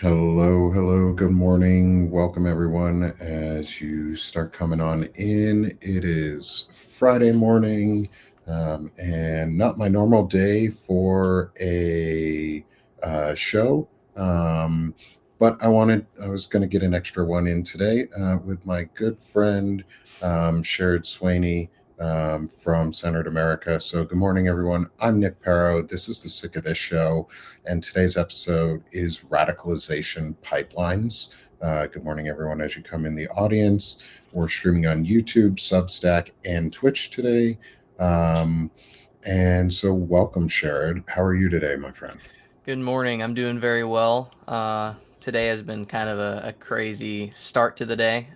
Hello, hello, good morning. Welcome, everyone. As you start coming on in, it is Friday morning and not my normal day for a show. Um, but I was going to get an extra one in today with my good friend, Sherrod Swaney from Centered America. So, good morning, everyone. I'm Nick Perro. This is the Sick of This show, and today's episode is Radicalization Pipelines. Good morning, everyone, as you come in the audience. We're streaming on YouTube, Substack, and Twitch today. Um, and so, welcome, Sherrod. How are you today, my friend? Good morning. I'm doing very well. Today has been kind of a crazy start to the day.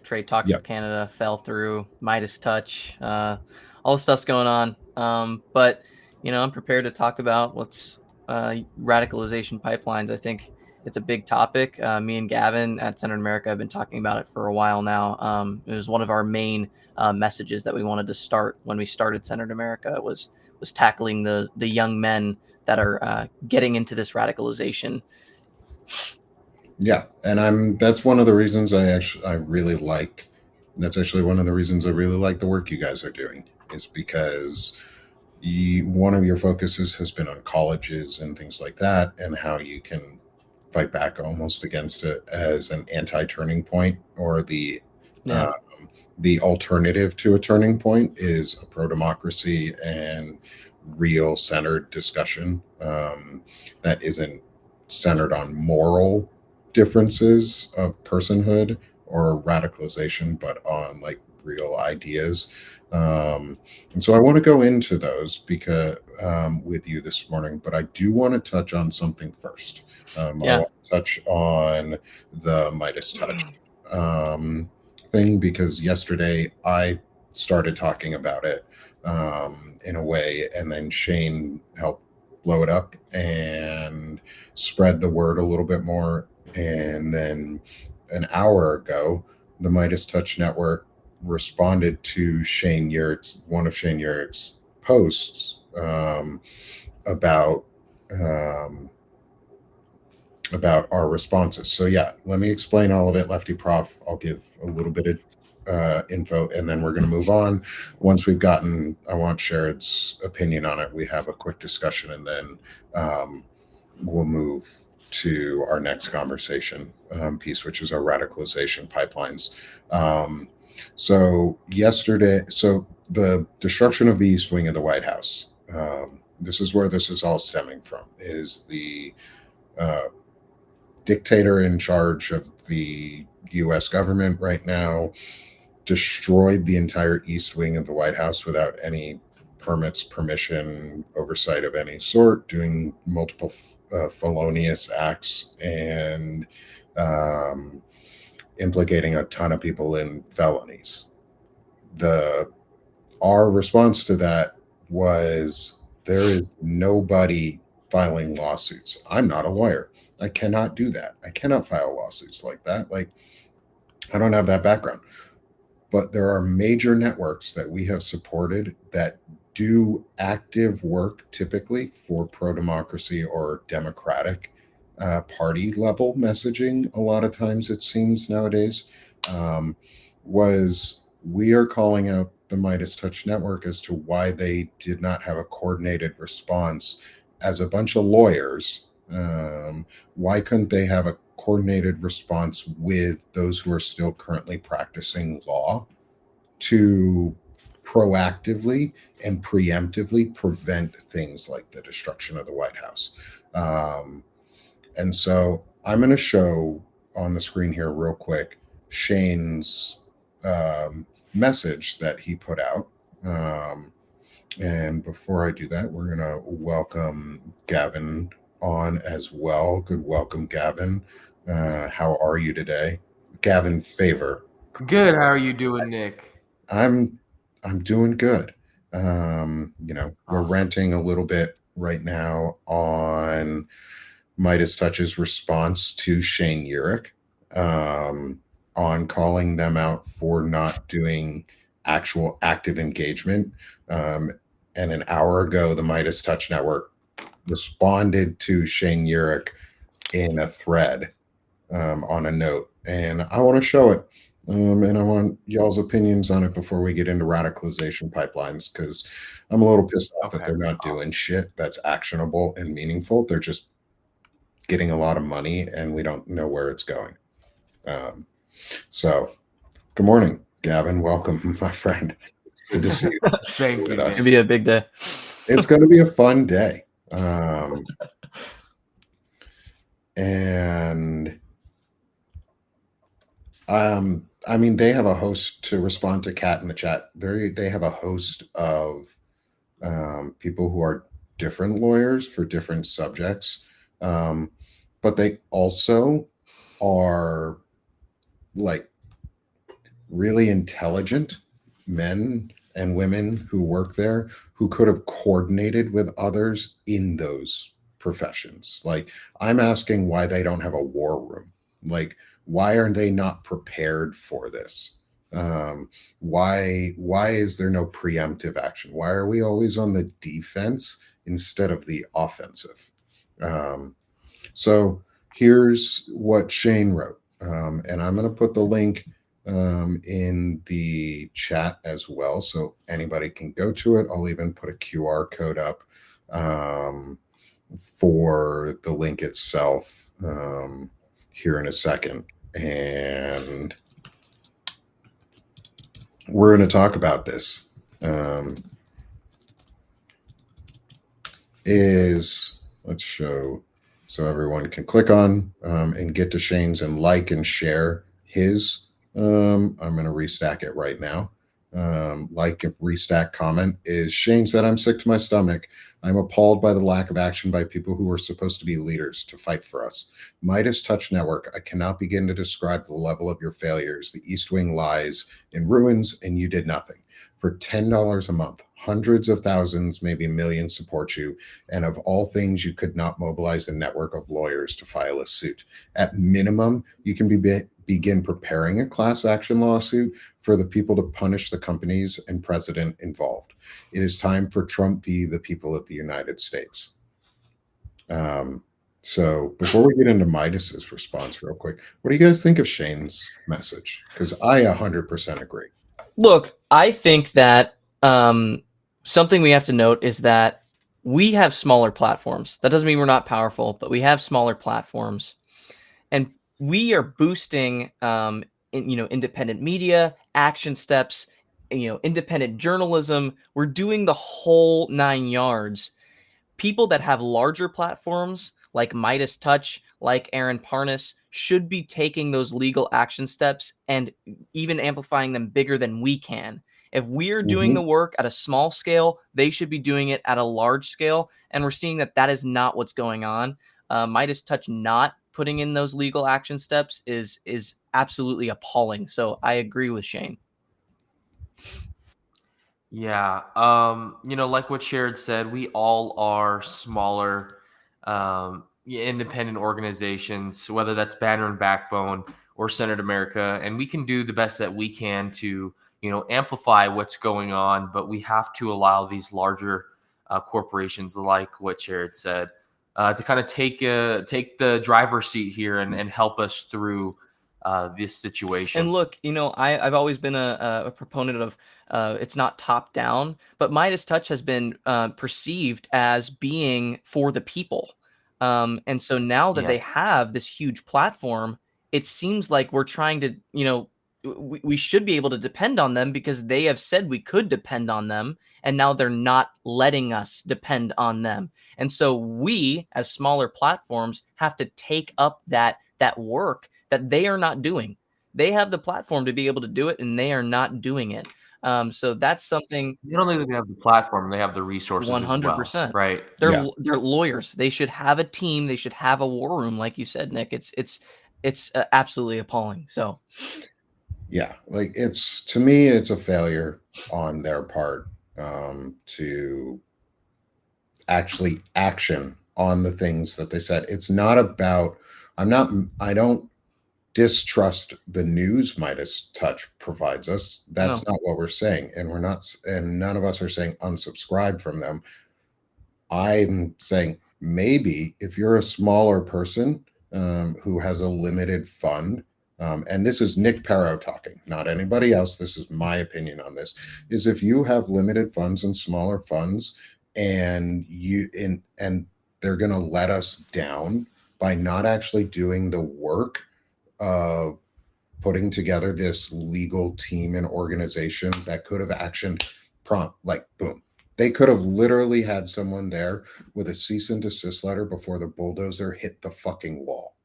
Trade talks Yeah, with Canada fell through, Midas touch, all the stuff's going on. I'm prepared to talk about what's radicalization pipelines. I think it's a big topic. Me and Gavin at Center America have been talking about it for a while now. It was one of our main messages that we wanted to start when we started Center America was tackling the young men that are getting into this radicalization. yeah, and That's one of the reasons I really like. That's actually one of the reasons I really like the work you guys are doing. Is because one of your focuses has been on colleges and things like that, and how you can fight back almost against it as an anti-turning point, or Yeah. uh, the alternative to a turning point is a pro-democracy and real centered discussion that isn't centered on moral differences of personhood or radicalization, but on like real ideas. And so I want to go into those because with you this morning, but I do want to touch on something first. I Yeah. want to touch on the Midas touch um, thing because yesterday I started talking about it in a way, and then Shane helped blow it up and spread the word a little bit more. And then an hour ago, the Midas Touch Network responded to one of Shane Yurick's posts about um, about our responses. So yeah, let me explain all of it, Lefty Prof. I'll give a little bit of info, and then we're going to move on. Once I want Sherrod's opinion on it. We have a quick discussion, and then we'll move to our next conversation piece, which is our radicalization pipelines. Um, so the destruction of the East Wing of the White House. This is where this is all stemming from. Is the uh, dictator in charge of the US government right now destroyed the entire East Wing of the White House without any permits, permission, oversight of any sort, doing multiple felonious acts and um, implicating a ton of people in felonies. The Our response to that was there is nobody filing lawsuits. I'm not a lawyer. I cannot do that. I cannot file lawsuits like that. Like, I don't have that background. But there are major networks that we have supported that do active work typically for pro democracy or democratic party level messaging. A lot of times, it seems nowadays, um, was we are calling out the Midas Touch Network as to why they did not have a coordinated response as a bunch of lawyers. Why couldn't they have a coordinated response with those who are still currently practicing law to proactively and preemptively prevent things like the destruction of the White House? Um, and so I'm going to show on the screen here, real quick, Shane's message that he put out. Um, and before I do that, we're going to welcome Gavin on as well. Good welcome, Gavin. How are you today? Gavin Favor. Good. How are you doing, Nick? I'm I'm doing good. We're Awesome. renting a little bit right now on Midas Touch's response to Shane Urick, um, on calling them out for not doing actual active engagement. Um, and an hour ago, the Midas Touch Network responded to Shane Urick in a thread on a note, and I want to show it. And I want y'all's opinions on it before we get into radicalization pipelines, because I'm a little pissed off that Okay. they're not doing shit that's actionable and meaningful. They're just getting a lot of money, and we don't know where it's going. Um, so, good morning, Gavin. Welcome, my friend. It's good to see you Thank with you, us. It's gonna be a big day. It's going to be a fun day. And I mean, they have a host to respond to Kat in the chat. They have a host of people who are different lawyers for different subjects, but they also are like really intelligent men and women who work there who could have coordinated with others in those professions. Like, I'm asking why they don't have a war room. Like, why are they not prepared for this? Why is there no preemptive action? Why are we always on the defense instead of the offensive? So here's what Shane wrote, and I'm going to put the link in the chat as well, so anybody can go to it. I'll even put a QR code up for the link itself here in a second, and we're going to talk about this. Let's show so everyone can click on and get to Shane's and like and share his. I'm going to restack it right now. Like and restack comment is Shane said, I'm sick to my stomach. I'm appalled by the lack of action by people who were supposed to be leaders to fight for us. Midas Touch Network, I cannot begin to describe the level of your failures. The East Wing lies in ruins and you did nothing. For $10 a month, hundreds of thousands, maybe millions support you. And of all things, you could not mobilize a network of lawyers to file a suit. At minimum, you can begin preparing a class action lawsuit for the people to punish the companies and president involved. It is time for Trump v. the people of the United States. So before we get into Midas's response real quick, what do you guys think of Shane's message? Because I 100% agree. Look, I think that something we have to note is that we have smaller platforms. That doesn't mean we're not powerful, but we have smaller platforms, and we are boosting, independent media, action steps, independent journalism. We're doing the whole 9 yards. People that have larger platforms like Midas Touch, like Aaron Parnas, should be taking those legal action steps and even amplifying them bigger than we can. If we're doing the work at a small scale, they should be doing it at a large scale. And we're seeing that is not what's going on. Midas Touch not putting in those legal action steps is absolutely appalling. So I agree with Shane. Yeah. Like what Sherrod said, we all are smaller independent organizations, whether that's Banner and Backbone or Senate America, and we can do the best that we can to, amplify what's going on, but we have to allow these larger corporations, like what Sherrod said, to kind of take the driver's seat here and help us through this situation. And look, I've always been a proponent of it's not top down, but Midas Touch has been perceived as being for the people. And so now that they have this huge platform, it seems like we're trying to, we should be able to depend on them because they have said we could depend on them. And now they're not letting us depend on them. And so we, as smaller platforms, have to take up that work that they are not doing. They have the platform to be able to do it, and they are not doing it. So that's something. They don't only have the platform; they have the resources 100%, as well, right? They're lawyers. They should have a team. They should have a war room, like you said, Nick. It's absolutely appalling. So, yeah, like to me, it's a failure on their part to actually action on the things that they said. It's not about. I don't distrust the news Midas Touch provides us. That's not what we're saying. And none of us are saying unsubscribe from them. I'm saying maybe if you're a smaller person who has a limited fund, and this is Nick Perro talking, not anybody else. This is my opinion on this. Is if you have limited funds and smaller funds, and they're going to let us down by not actually doing the work of putting together this legal team and organization that could have actioned prompt, like boom. They could have literally had someone there with a cease and desist letter before the bulldozer hit the fucking wall.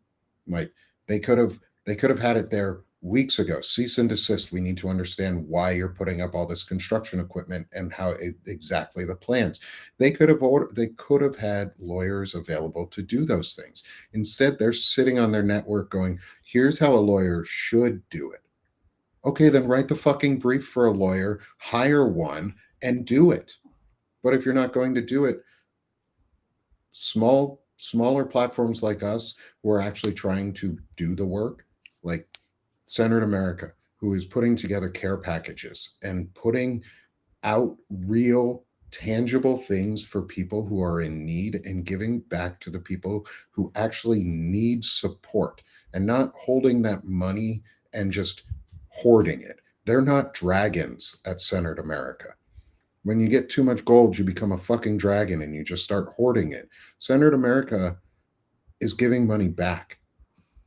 Like they could have had it there weeks ago. Cease and desist. We need to understand why you're putting up all this construction equipment and how exactly the plans. They could have had lawyers available to do those things. Instead, they're sitting on their network going, "Here's how a lawyer should do it." Okay, then write the fucking brief for a lawyer, hire one, and do it. But if you're not going to do it, smaller platforms like us who are actually trying to do the work, like Centered America, who is putting together care packages and putting out real tangible things for people who are in need and giving back to the people who actually need support, and not holding that money and just hoarding it. They're not dragons at Centered America. When you get too much gold, you become a fucking dragon and you just start hoarding it. Centered America is giving money back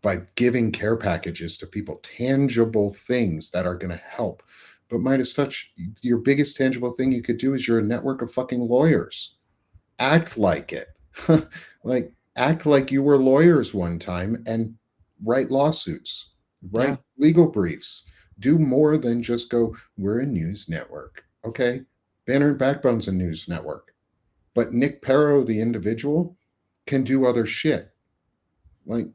by giving care packages to people, tangible things that are going to help. But Midas Touch, your biggest tangible thing you could do is you're a network of fucking lawyers. Act like it. Like, act like you were lawyers one time and write lawsuits, Yeah. write legal briefs. Do more than just go, we're a news network. Okay. Banner and Backbone's a news network. But Nick Perro, the individual, can do other shit. Like,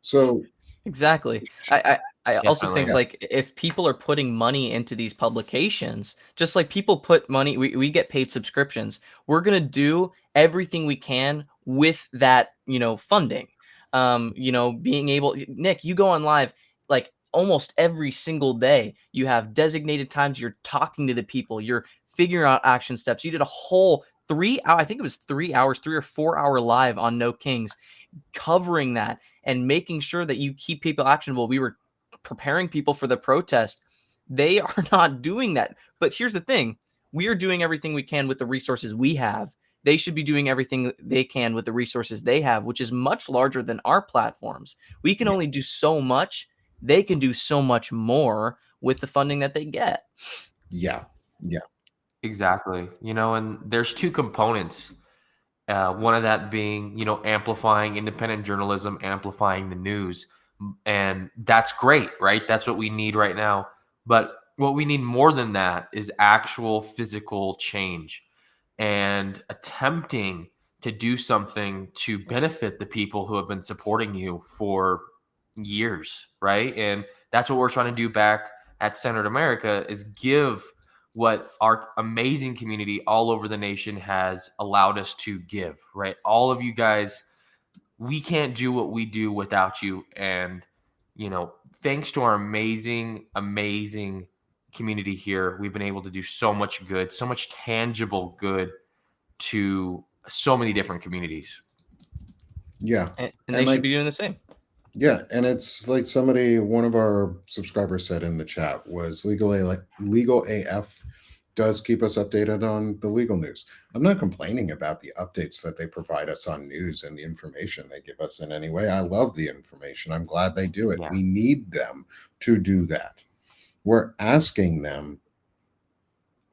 so Exactly. I also Definitely. think like if people are putting money into these publications, just like people put money, we get paid subscriptions. We're gonna do everything we can with that, funding. Being able, Nick, you go on live like almost every single day. You have designated times. You're talking to the people. You're figuring out action steps. You did a whole 3 hour, I think it was 3 hours, 3 or 4 hour live on No Kings, covering that and making sure that you keep people actionable. We were preparing people for the protest. They are not doing that. But here's the thing, we are doing everything we can with the resources we have. They should be doing everything they can with the resources they have, which is much larger than our platforms. We can only do so much. They can do so much more with the funding that they get. yeah, yeah, Exactly. And there's two components. One of that being, amplifying independent journalism, amplifying the news. And that's great, right? That's what we need right now. But what we need more than that is actual physical change and attempting to do something to benefit the people who have been supporting you for years, right? And that's what we're trying to do back at Centered America, is give what our amazing community all over the nation has allowed us to give, right? All of you guys, we can't do what we do without you. And, thanks to our amazing community here, we've been able to do so much good, so much tangible good to so many different communities. yeah. And And they should like, be doing the same. yeah, and it's like one of our subscribers said in the chat was legal AF does keep us updated on the legal news. I'm not complaining about the updates that they provide us on news and the information they give us in any way. I love the information. I'm glad they do it. Yeah. We need them to do that. We're asking them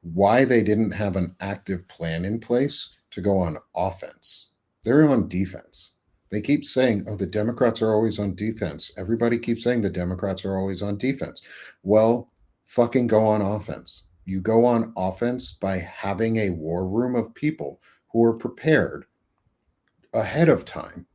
why they didn't have an active plan in place to go on offense. They're on defense. They keep saying, oh, the Democrats are always on defense. Everybody keeps saying the Democrats are always on defense. Well, fucking go on offense. You go on offense by having a war room of people who are prepared ahead of time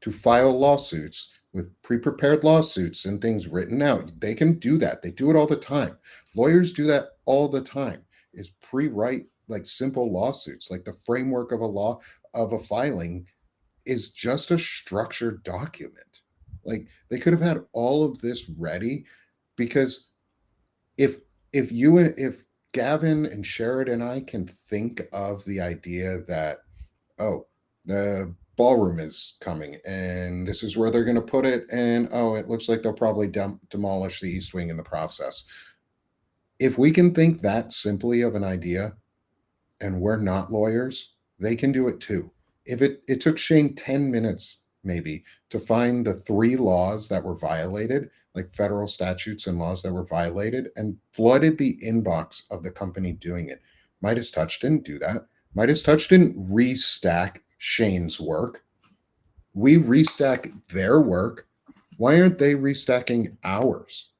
to file lawsuits with pre-prepared lawsuits and things written out. They can do that. They do it all the time. Lawyers do that all the time. Is pre-write like simple lawsuits, like the framework of a law of a filing is just a structured document. Like they could have had all of this ready, because if if Gavin and Sherrod and I can think of the idea that, oh, the ballroom is coming, and this is where they're going to put it, and oh, it looks like they'll probably demolish the East Wing in the process. If we can think that simply of an idea, and we're not lawyers, they can do it too. If it took Shane 10 minutes maybe to find the 3 laws that were violated, like federal statutes and laws that were violated, and flooded the inbox of the company doing it. Midas Touch didn't do that. Midas Touch didn't restack Shane's work. We restack their work. Why aren't they restacking ours?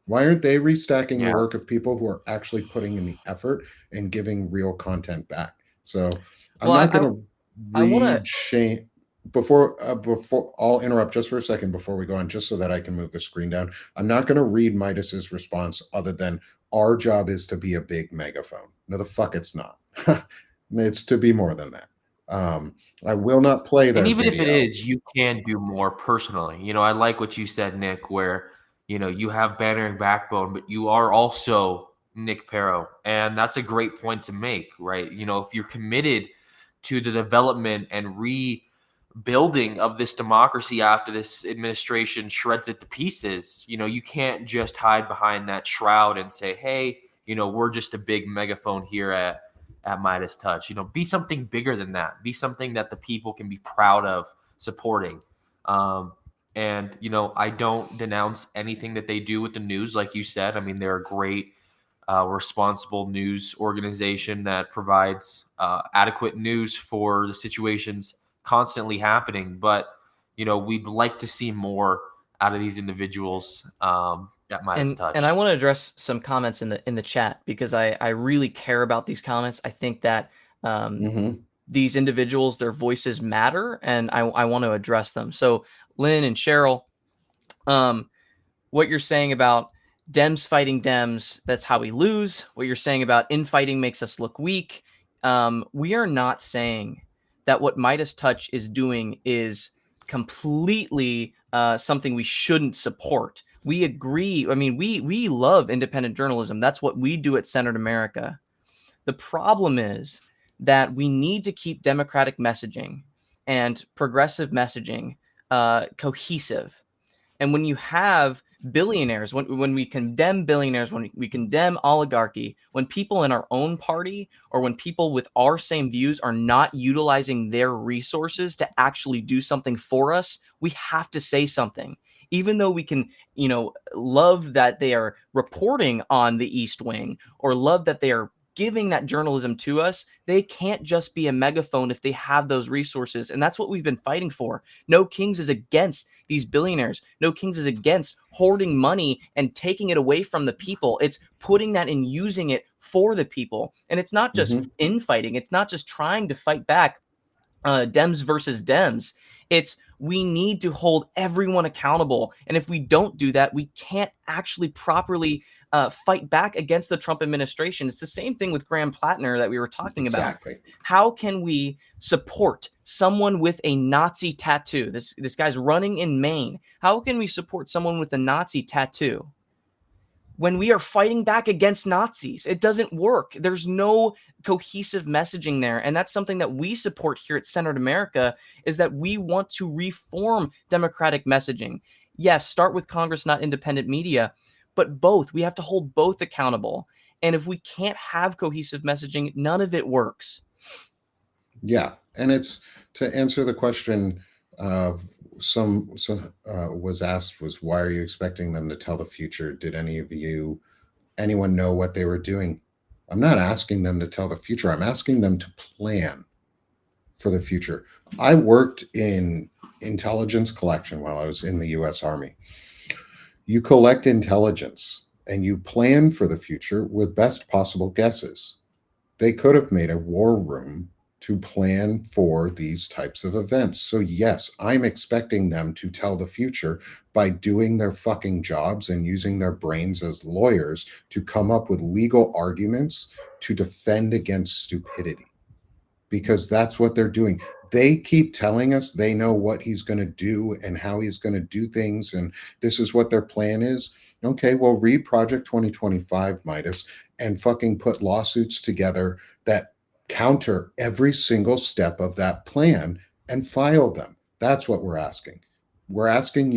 Why aren't they restacking the work of people who are actually putting in the effort and giving real content back? So I'm not going to I want read to. Shane before I'll interrupt just for a second before we go on, just so that I can move the screen down. I'm not going to read Midas's response other than our job is to be a big megaphone. No, the fuck it's not. It's to be more than that. I will not play their And even video. if it is, you can do more personally. You know, I like what you said, Nick, where, you know, you have Banner and Backbone, but you are also Nick Perro. And that's a great point to make, right? You know, if you're committed to the development and rebuilding of this democracy after this administration shreds it to pieces, you know, you can't just hide behind that shroud and say, hey, you know, we're just a big megaphone here at Midas Touch. You know, be something bigger than that. Be something that the people can be proud of supporting. And, you know, I don't denounce anything that they do with the news, like you said. I mean, they're a great, responsible news organization that provides adequate news for the situations constantly happening. But, you know, we'd like to see more out of these individuals at Midas Touch. And I want to address some comments in the chat, because I really care about these comments. I think that these individuals, their voices matter, and I want to address them. So Lynn and Cheryl, what you're saying about Dems fighting Dems, that's how we lose. What you're saying about infighting makes us look weak. We are not saying that what Midas Touch is doing is completely something we shouldn't support. We agree. I mean, we love independent journalism. That's what we do at Centered America. The problem is that we need to keep democratic messaging and progressive messaging cohesive. And when you have billionaires, when we condemn billionaires, when we condemn oligarchy, when people in our own party or when people with our same views are not utilizing their resources to actually do something for us, we have to say something. Even though we can, you know, love that they are reporting on the East Wing or love that they are giving that journalism to us, they can't just be a megaphone if they have those resources. And that's what we've been fighting for. No Kings is against these billionaires. No Kings is against hoarding money and taking it away from the people. It's putting that and using it for the people. And it's not just infighting. It's not just trying to fight back Dems versus Dems. It's we need to hold everyone accountable. And if we don't do that, we can't actually properly fight back against the Trump administration. It's the same thing with Graham Platner that we were talking about. How can we support someone with a Nazi tattoo? This guy's running in Maine. How can we support someone with a Nazi tattoo when we are fighting back against Nazis? It doesn't work. There's no cohesive messaging there. And that's something that we support here at Centered America, is that we want to reform democratic messaging. Yes, start with Congress, not independent media, but both. We have to hold both accountable. And if we can't have cohesive messaging, none of it works. Yeah. And it's to answer the question some was asked was, why are you expecting them to tell the future? Did anyone know what they were doing? I'm not asking them to tell the future. I'm asking them to plan for the future. I worked in intelligence collection while I was in the U.S. Army. You collect intelligence and you plan for the future with best possible guesses. They could have made a war room to plan for these types of events. So yes, I'm expecting them to tell the future by doing their fucking jobs and using their brains as lawyers to come up with legal arguments to defend against stupidity. Because that's what they're doing. They keep telling us they know what he's going to do and how he's going to do things, and this is what their plan is. Okay, well, read Project 2025, Midas, and fucking put lawsuits together that counter every single step of that plan and file them. That's what we're asking. We're asking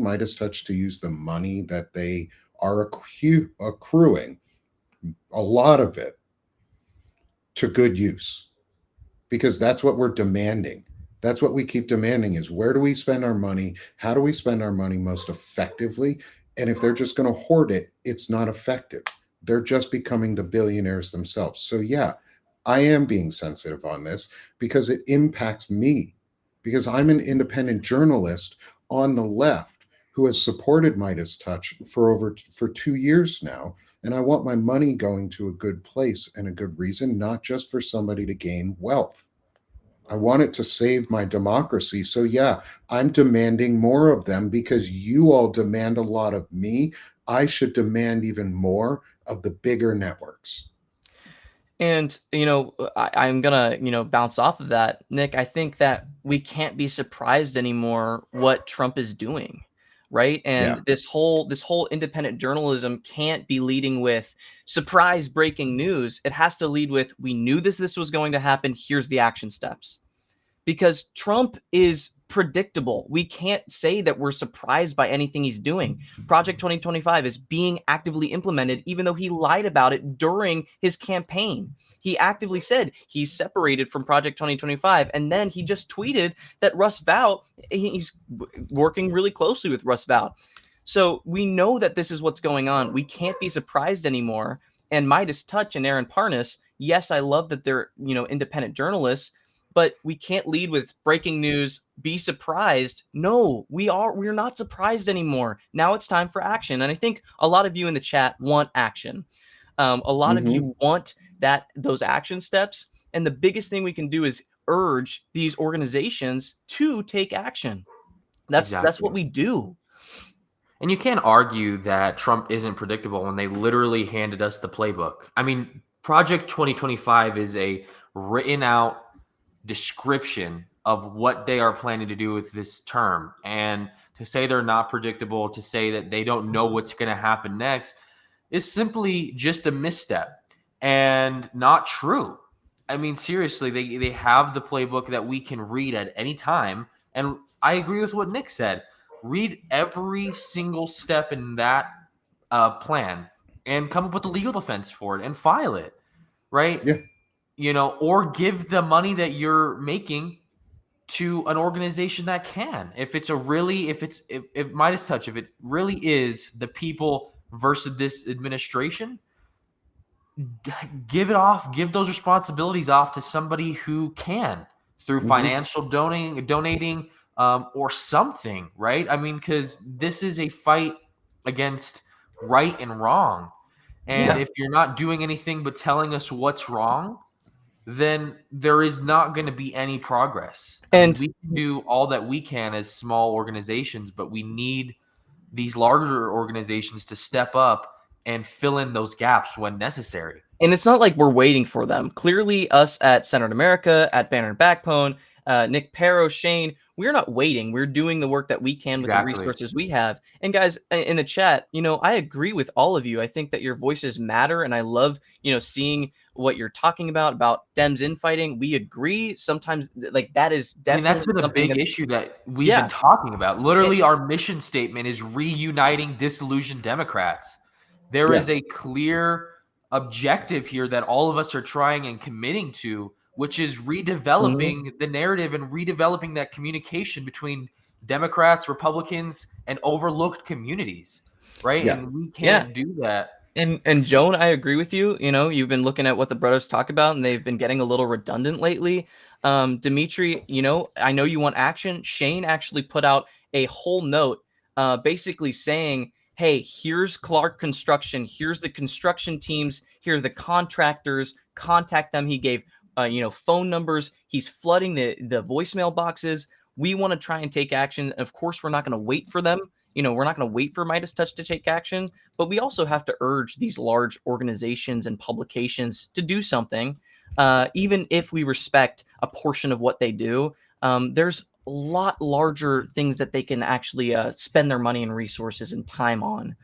Midas Touch to use the money that they are accruing, a lot of it, to good use, because that's what we're demanding. That's what we keep demanding, is where do we spend our money? How do we spend our money most effectively? And if they're just going to hoard it, it's not effective. They're just becoming the billionaires themselves. So yeah, I am being sensitive on this because it impacts me, because I'm an independent journalist on the left who has supported Midas Touch for 2 years now, and I want my money going to a good place and a good reason, not just for somebody to gain wealth. I want it to save my democracy. So, yeah, I'm demanding more of them because you all demand a lot of me. I should demand even more of the bigger networks. And, I'm going to, bounce off of that. Nick, I think that we can't be surprised anymore what Trump is doing. Right. Yeah. And this whole independent journalism can't be leading with surprise breaking news. It has to lead with, we knew this was going to happen. Here's the action steps, because Trump is predictable. We can't say that we're surprised by anything he's doing. Project 2025 is being actively implemented, even though he lied about it during his campaign. He actively said he's separated from Project 2025, and then he just tweeted that Russ Vought, he's working really closely with Russ Vought. So we know that this is what's going on. We can't be surprised anymore. And Midas Touch and Aaron Parnas, yes, I love that they're, independent journalists, but we can't lead with breaking news, be surprised. No, we're not surprised anymore. Now it's time for action. And I think a lot of you in the chat want action. A lot of you want those action steps. And the biggest thing we can do is urge these organizations to take action. That's Exactly. what we do. And you can't argue that Trump isn't predictable when they literally handed us the playbook. I mean, Project 2025 is a written out description of what they are planning to do with this term. And to say they're not predictable, to say that they don't know what's going to happen next, is simply just a misstep and not true. I mean, seriously, they have the playbook that we can read at any time. And I agree with what Nick said. Read every single step in that plan and come up with a legal defense for it and file it, right? Yeah. Or give the money that you're making to an organization that can. If Midas Touch, if it really is the people versus this administration, give those responsibilities off to somebody who can, through financial donating, or something, right? I mean, because this is a fight against right and wrong. And if you're not doing anything but telling us what's wrong, then there is not going to be any progress. I mean, we can do all that we can as small organizations, but we need these larger organizations to step up and fill in those gaps when necessary. And it's not like we're waiting for them. Clearly, us at Centered America, at Banner and Backbone, Nick Pero, Shane, we're not waiting. We're doing the work that we can with the resources we have. And guys, in the chat, I agree with all of you. I think that your voices matter, and I love, seeing what you're talking about Dems infighting. We agree. Sometimes, that is definitely. That's been a big issue that we've been talking about. Literally, our mission statement is reuniting disillusioned Democrats. There is a clear objective here that all of us are trying and committing to, which is redeveloping the narrative and redeveloping that communication between Democrats, Republicans, and overlooked communities, right? Yeah. And we can't do that. And Joan, I agree with you. You've been looking at what the brothers talk about, and they've been getting a little redundant lately. Dimitri, I know you want action. Shane actually put out a whole note basically saying, hey, here's Clark Construction. Here's the construction teams. Here are the contractors. Contact them. He gave, phone numbers. He's flooding the voicemail boxes. We want to try and take action. Of course, we're not going to wait for them. We're not going to wait for Midas Touch to take action, but we also have to urge these large organizations and publications to do something. Even if we respect a portion of what they do, there's a lot larger things that they can actually spend their money and resources and time on.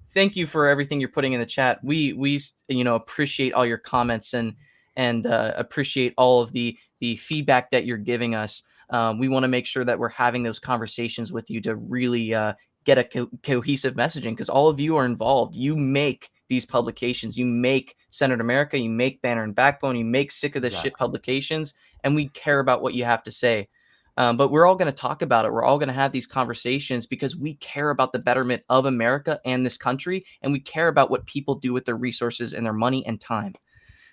Thank you for everything you're putting in the chat. We appreciate all your comments, and and appreciate all of the feedback that you're giving us. We want to make sure that we're having those conversations with you to really get a cohesive messaging, because all of you are involved. You make these publications. You make Centered America. You make Banner and Backbone. You make Sick of This Shit publications, and we care about what you have to say. But we're all going to talk about it. We're all going to have these conversations because we care about the betterment of America and this country, and we care about what people do with their resources and their money and time.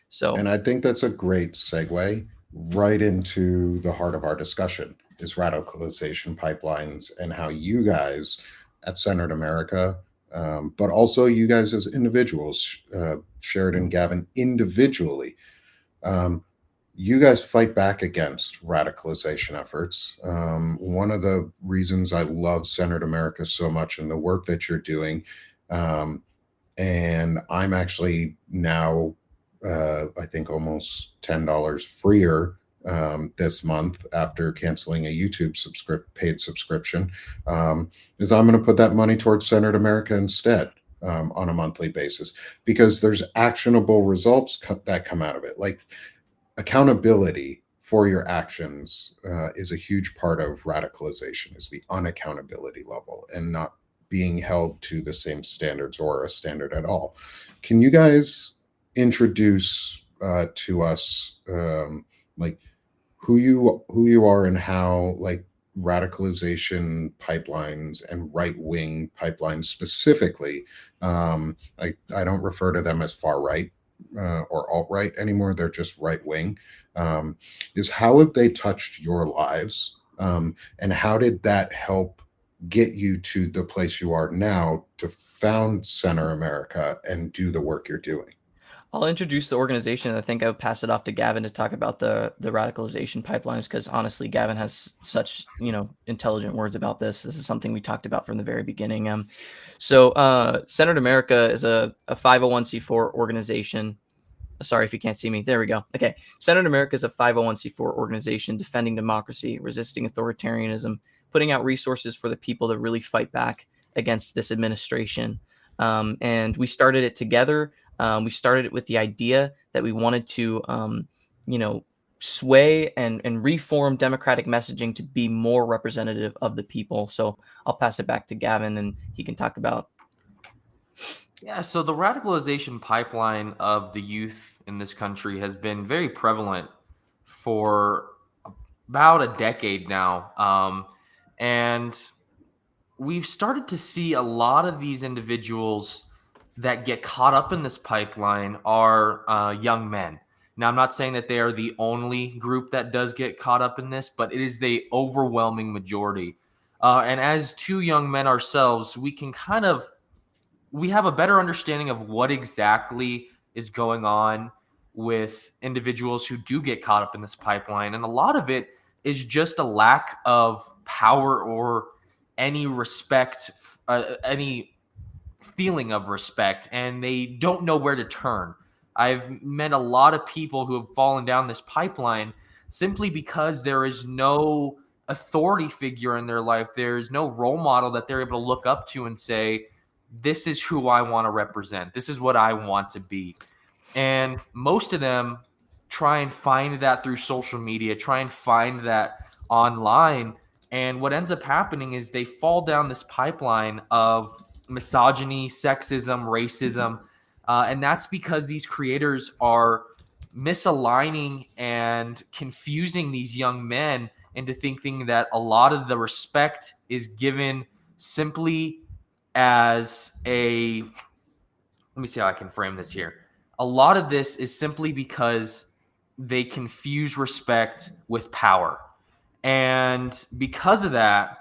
So, and I think that's a great segue right into the heart of our discussion, is radicalization pipelines and how you guys at Centered America, but also you guys as individuals, Sheridan and Gavin individually, you guys fight back against radicalization efforts. One of the reasons I love Centered America so much and the work that you're doing, and I'm actually now, I think, almost $10 freer this month after canceling a YouTube paid subscription, is I'm going to put that money towards Centered America instead. On a monthly basis, because there's actionable results that come out of it. Like, accountability for your actions is a huge part of radicalization, is the unaccountability level and not being held to the same standards or a standard at all. Can you guys introduce to us like who you are and how, like, radicalization pipelines and right-wing pipelines specifically, I don't refer to them as far right or alt-right anymore, they're just right-wing, is how have they touched your lives, and how did that help get you to the place you are now to found Center America and do the work you're doing? I'll introduce the organization, and I think I would pass it off to Gavin to talk about the radicalization pipelines, because honestly, Gavin has such intelligent words about this. This is something we talked about from the very beginning. So Centered America is a 501c4 organization. Sorry if you can't see me. There we go. Okay. Centered America is a 501c4 organization defending democracy, resisting authoritarianism, putting out resources for the people to really fight back against this administration. And we started it together. We started it with the idea that we wanted to, sway and reform democratic messaging to be more representative of the people. So I'll pass it back to Gavin, and he can talk about. Yeah, so the radicalization pipeline of the youth in this country has been very prevalent for about a decade now. And we've started to see a lot of these individuals that get caught up in this pipeline are young men. Now, I'm not saying that they are the only group that does get caught up in this, but it is the overwhelming majority. And as two young men ourselves, we have a better understanding of what exactly is going on with individuals who do get caught up in this pipeline. And a lot of it is just a lack of power or any respect, any feeling of respect, and they don't know where to turn. I've met a lot of people who have fallen down this pipeline simply because there is no authority figure in their life. There's no role model that they're able to look up to and say, this is who I want to represent. This is what I want to be. And most of them try and find that through social media, try and find that online. And what ends up happening is they fall down this pipeline of misogyny, sexism, racism. And that's because these creators are misaligning and confusing these young men into thinking that a lot of the respect is given simply as a, let me see how I can frame this here. A lot of this is simply because they confuse respect with power. And because of that,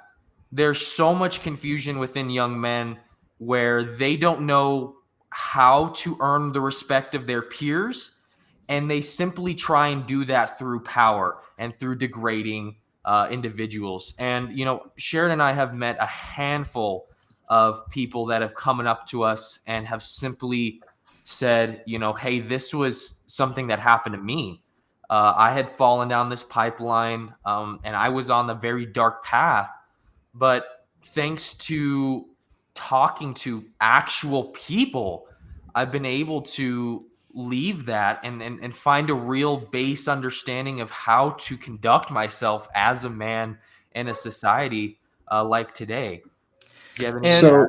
there's so much confusion within young men where they don't know how to earn the respect of their peers. And they simply try and do that through power and through degrading individuals. And, Sheridan and I have met a handful of people that have come up to us and have simply said, hey, this was something that happened to me. I had fallen down this pipeline and I was on the very dark path. But thanks to talking to actual people, I've been able to leave that and find a real base understanding of how to conduct myself as a man in a society like today. Do you have anything? So,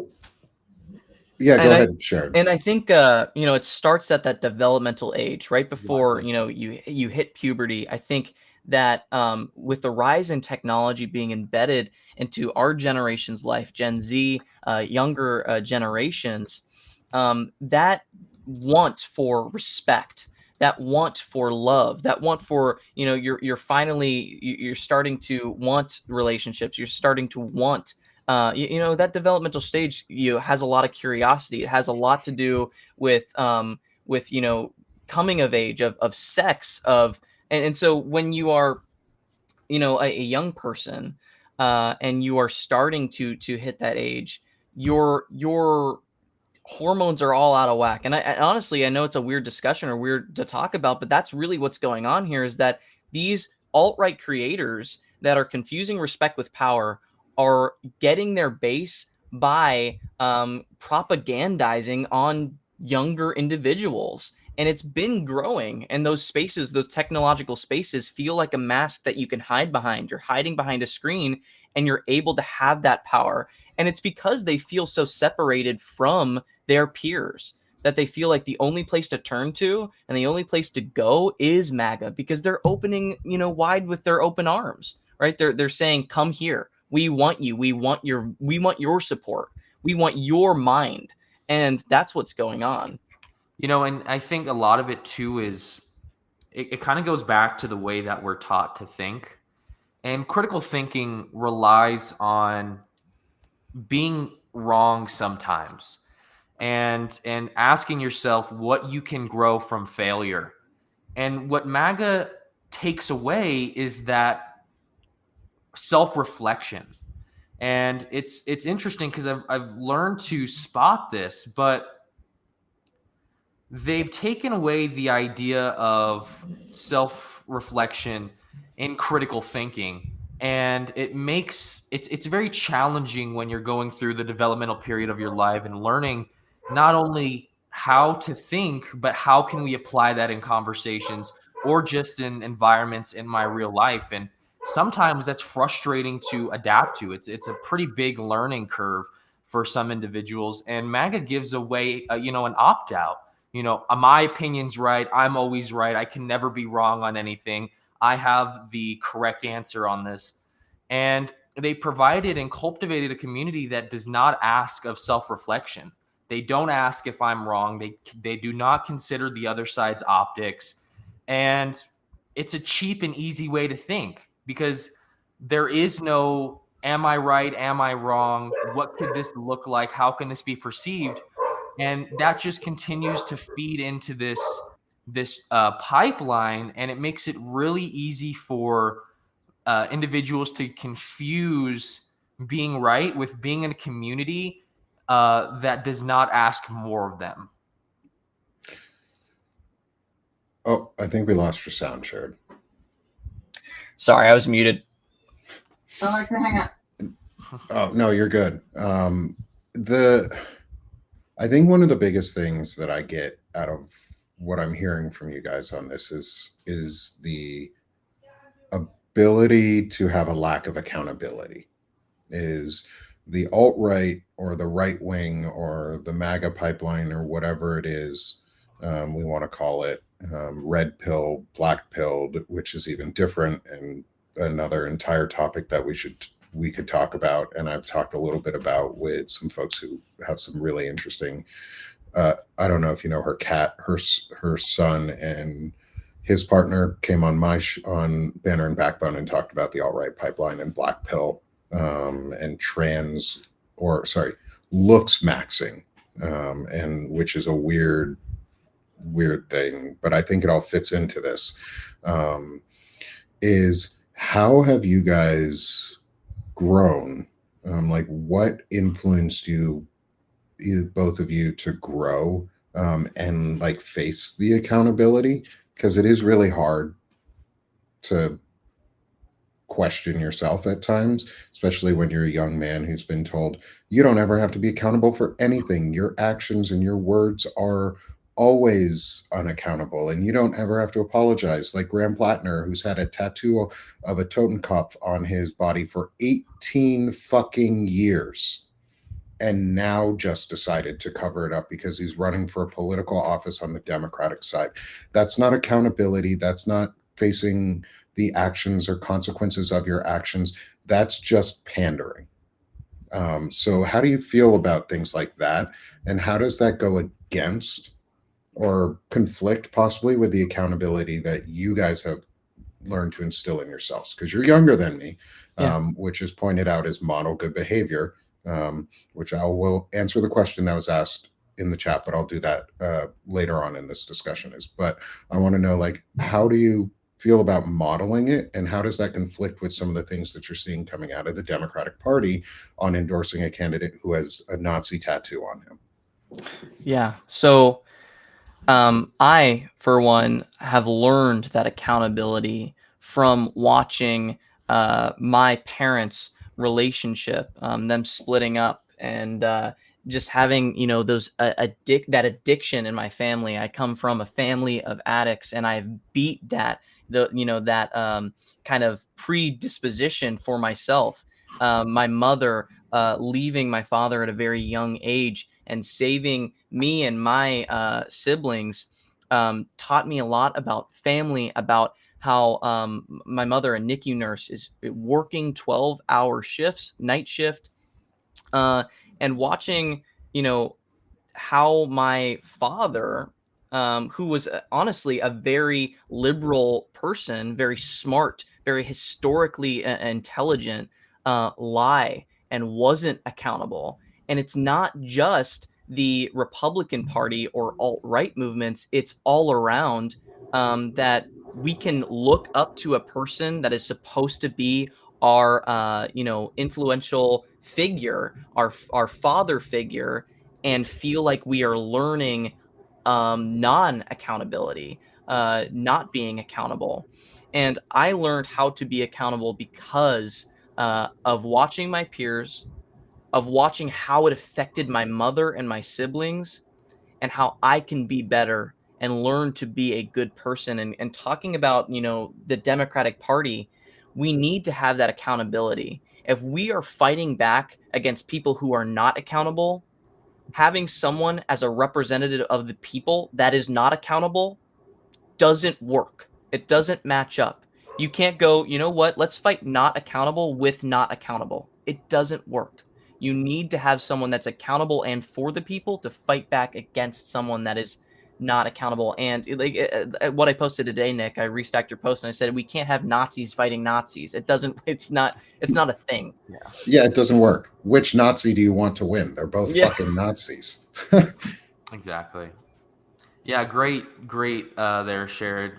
yeah, go And ahead, Sharon. I think it starts at that developmental age, right before Exactly. you hit puberty. I think that with the rise in technology being embedded into our generation's life, Gen Z, younger generations, that want for respect, that want for love, that want for you're finally you're starting to want relationships. You're starting to want that developmental stage has a lot of curiosity. It has a lot to do with coming of age, of sex, and so when you are a young person, and you are starting to hit that age, your hormones are all out of whack. And I honestly, I know it's a weird discussion or weird to talk about, but that's really what's going on here, is that these alt-right creators that are confusing respect with power are getting their base by propagandizing on younger individuals. And it's been growing. And those spaces, those technological spaces, feel like a mask that you can hide behind. You're hiding behind a screen and you're able to have that power. And it's because they feel so separated from their peers that they feel like the only place to turn to and the only place to go is MAGA, because they're opening, wide with their open arms, right? They're saying, come here. We want you. We want your support. We want your mind. And that's what's going on. And I think a lot of it too is it kind of goes back to the way that we're taught to think. And critical thinking relies on being wrong sometimes and asking yourself what you can grow from failure. And what MAGA takes away is that self-reflection. And it's interesting because I've learned to spot this, but they've taken away the idea of self-reflection in critical thinking, and it's very challenging when you're going through the developmental period of your life and learning not only how to think, but how can we apply that in conversations or just in environments in my real life. And sometimes that's frustrating to adapt to. It's a pretty big learning curve for some individuals, and MAGA gives away an opt-out. My opinion's right. I'm always right. I can never be wrong on anything. I have the correct answer on this. And they provided and cultivated a community that does not ask of self-reflection. They don't ask if I'm wrong. They do not consider the other side's optics. And it's a cheap and easy way to think, because there is no, am I right? Am I wrong? What could this look like? How can this be perceived? And that just continues to feed into this pipeline, and it makes it really easy for individuals to confuse being right with being in a community that does not ask more of them. Oh, I think we lost your sound, Sharon. Sorry, I was muted. Alexa, hang up. Oh, no, you're good. I think one of the biggest things that I get out of what I'm hearing from you guys on this is the ability to have a lack of accountability. Is the alt-right or the right wing or the MAGA pipeline or whatever it is we want to call it, red pill, black pilled, which is even different and another entire topic that we could talk about, and I've talked a little bit about with some folks who have some really interesting. I don't know if you know her cat, her son, and his partner came on on Banner and Backbone and talked about the alt-right pipeline and black pill, and looks maxing, and which is a weird thing, but I think it all fits into this. Is how have you guys grown? Like, what influenced you, both of you, to grow and like face the accountability? Because it is really hard to question yourself at times, especially when you're a young man who's been told you don't ever have to be accountable for anything. Your actions and your words are always unaccountable, and you don't ever have to apologize. Like Graham Platner, who's had a tattoo of a Totenkopf on his body for 18 fucking years, and now just decided to cover it up because he's running for a political office on the Democratic side. That's not accountability. That's not facing the actions or consequences of your actions. That's just pandering. So how do you feel about things like that? And how does that go against or conflict possibly with the accountability that you guys have learned to instill in yourselves? Because you're younger than me, Yeah. which is pointed out as model good behavior, which I will answer the question that was asked in the chat, but I'll do that later on in this discussion. But I want to know, like, how do you feel about modeling it, and how does that conflict with some of the things that you're seeing coming out of the Democratic Party on endorsing a candidate who has a Nazi tattoo on him? Yeah. So I, for one, have learned that accountability from watching my parents' relationship, them splitting up, and just having those that addiction in my family. I come from a family of addicts, and I've beat that kind of predisposition for myself. My mother leaving my father at a very young age and saving me and my siblings taught me a lot about family, about how my mother, a NICU nurse, is working 12-hour shifts, night shift, and watching, how my father, who was honestly a very liberal person, very smart, very historically intelligent, lie and wasn't accountable. And it's not just the Republican Party or alt-right movements, it's all around, that we can look up to a person that is supposed to be our influential figure, our father figure, and feel like we are learning non-accountability, not being accountable. And I learned how to be accountable because of watching my peers, of watching how it affected my mother and my siblings, and how I can be better and learn to be a good person. And talking about, the Democratic Party, we need to have that accountability. If we are fighting back against people who are not accountable, having someone as a representative of the people that is not accountable doesn't work. It doesn't match up. You can't go, you know what, let's fight not accountable with not accountable. It doesn't work. You need to have someone that's accountable and for the people to fight back against someone that is not accountable. And like what I posted today, Nick, I restacked your post and I said we can't have Nazis fighting Nazis. It doesn't. It's not a thing. Yeah, it doesn't work. Which Nazi do you want to win? They're both fucking Nazis. Exactly. Yeah, great there, Sherrod.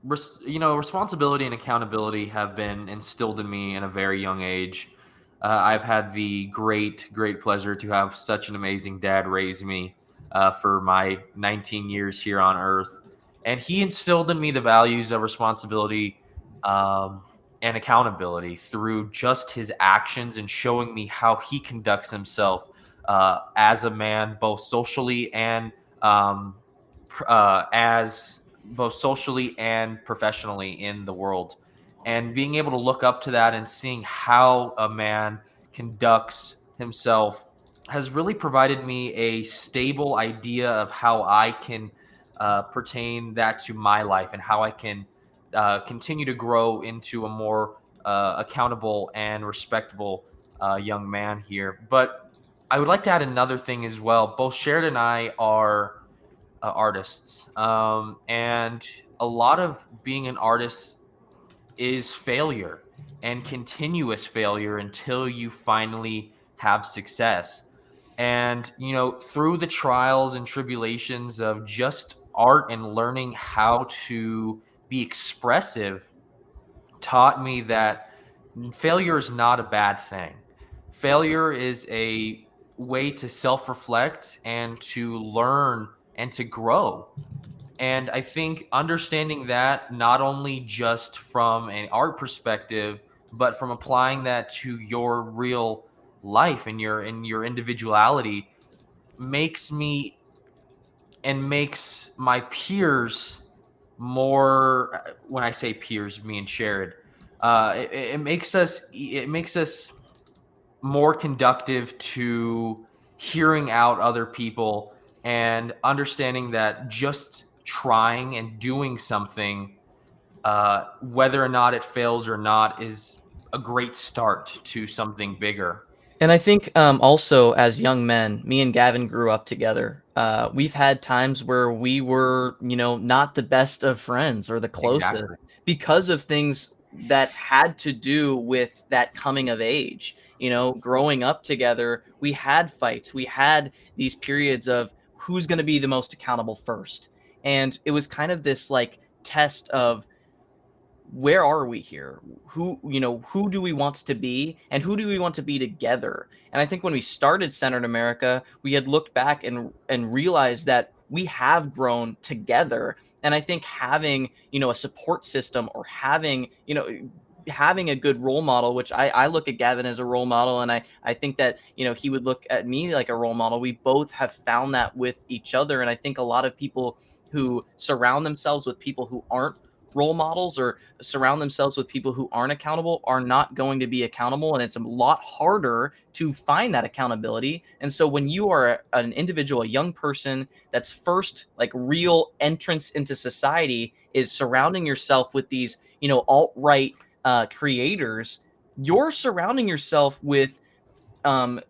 Responsibility and accountability have been instilled in me in a very young age. I've had the great pleasure to have such an amazing dad raise me for my 19 years here on Earth, and he instilled in me the values of responsibility and accountability through just his actions and showing me how he conducts himself as a man, both socially and as both socially and professionally in the world, and being able to look up to that and seeing how a man conducts himself has really provided me a stable idea of how I can pertain that to my life and how I can continue to grow into a more accountable and respectable young man here. But I would like to add another thing as well. Both Sherrod and I are artists. And a lot of being an artist is failure and continuous failure until you finally have success. And, through the trials and tribulations of just art and learning how to be expressive, taught me that failure is not a bad thing. Failure is a way to self-reflect and to learn and to grow. And I think understanding that not only just from an art perspective, but from applying that to your real life and your individuality makes me and makes my peers more. When I say peers, me and Sherrod, it makes us more conductive to hearing out other people and understanding that just trying and doing something, whether or not it fails or not, is a great start to something bigger. And I think also as young men, me and Gavin grew up together. We've had times where we were, not the best of friends or the closest Exactly. because of things that had to do with that coming of age. Growing up together, we had fights. We had these periods of who's going to be the most accountable first. And it was kind of this like test of where are we here? Who do we want to be and who do we want to be together? And I think when we started Centered America, we had looked back and realized that we have grown together. And I think having, a support system or having a good role model, which I look at Gavin as a role model, and I think that, he would look at me like a role model. We both have found that with each other. And I think a lot of people who surround themselves with people who aren't role models or surround themselves with people who aren't accountable are not going to be accountable, and it's a lot harder to find that accountability. And so when you are an individual, a young person that's first like real entrance into society is surrounding yourself with these alt-right creators, you're surrounding yourself with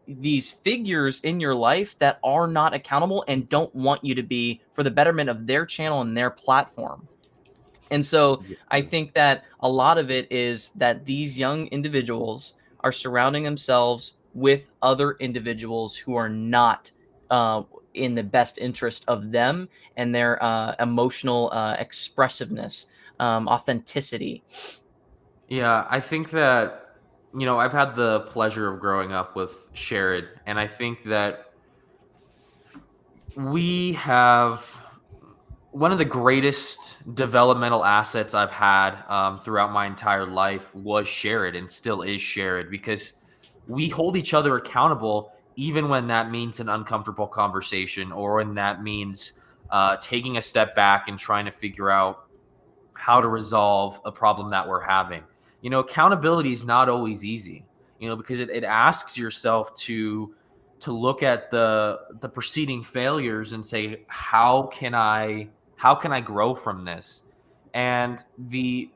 these figures in your life that are not accountable and don't want you to be for the betterment of their channel and their platform. And so I think that a lot of it is that these young individuals are surrounding themselves with other individuals who are not in the best interest of them and their emotional expressiveness, authenticity. Yeah, I think that, I've had the pleasure of growing up with Sherrod, and I think that we have one of the greatest developmental assets I've had throughout my entire life was Sherrod and still is Sherrod, because we hold each other accountable even when that means an uncomfortable conversation or when that means taking a step back and trying to figure out how to resolve a problem that we're having. Accountability is not always easy, because it asks yourself to look at the preceding failures and say, how can I grow from this? And the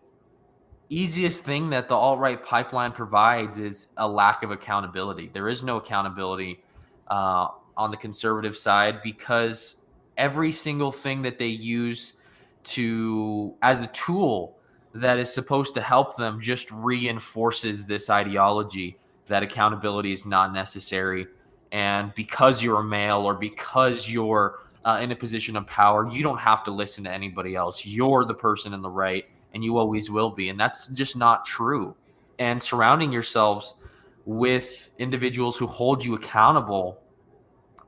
easiest thing that the alt-right pipeline provides is a lack of accountability. There is no accountability on the conservative side, because every single thing that they use to as a tool that is supposed to help them just reinforces this ideology that accountability is not necessary. And because you're a male or because you're in a position of power, you don't have to listen to anybody else. You're the person in the right, and you always will be. And that's just not true. And surrounding yourselves with individuals who hold you accountable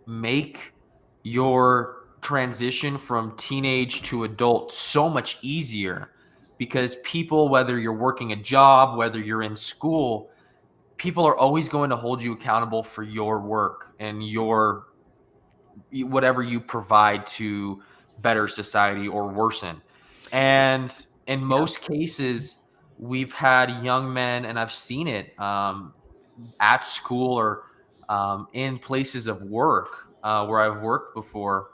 make your transition from teenage to adult so much easier, because people, whether you're working a job, whether you're in school, people are always going to hold you accountable for your work and your whatever you provide to better society or worsen. And in most cases, we've had young men, and I've seen it at school or in places of work where I've worked before.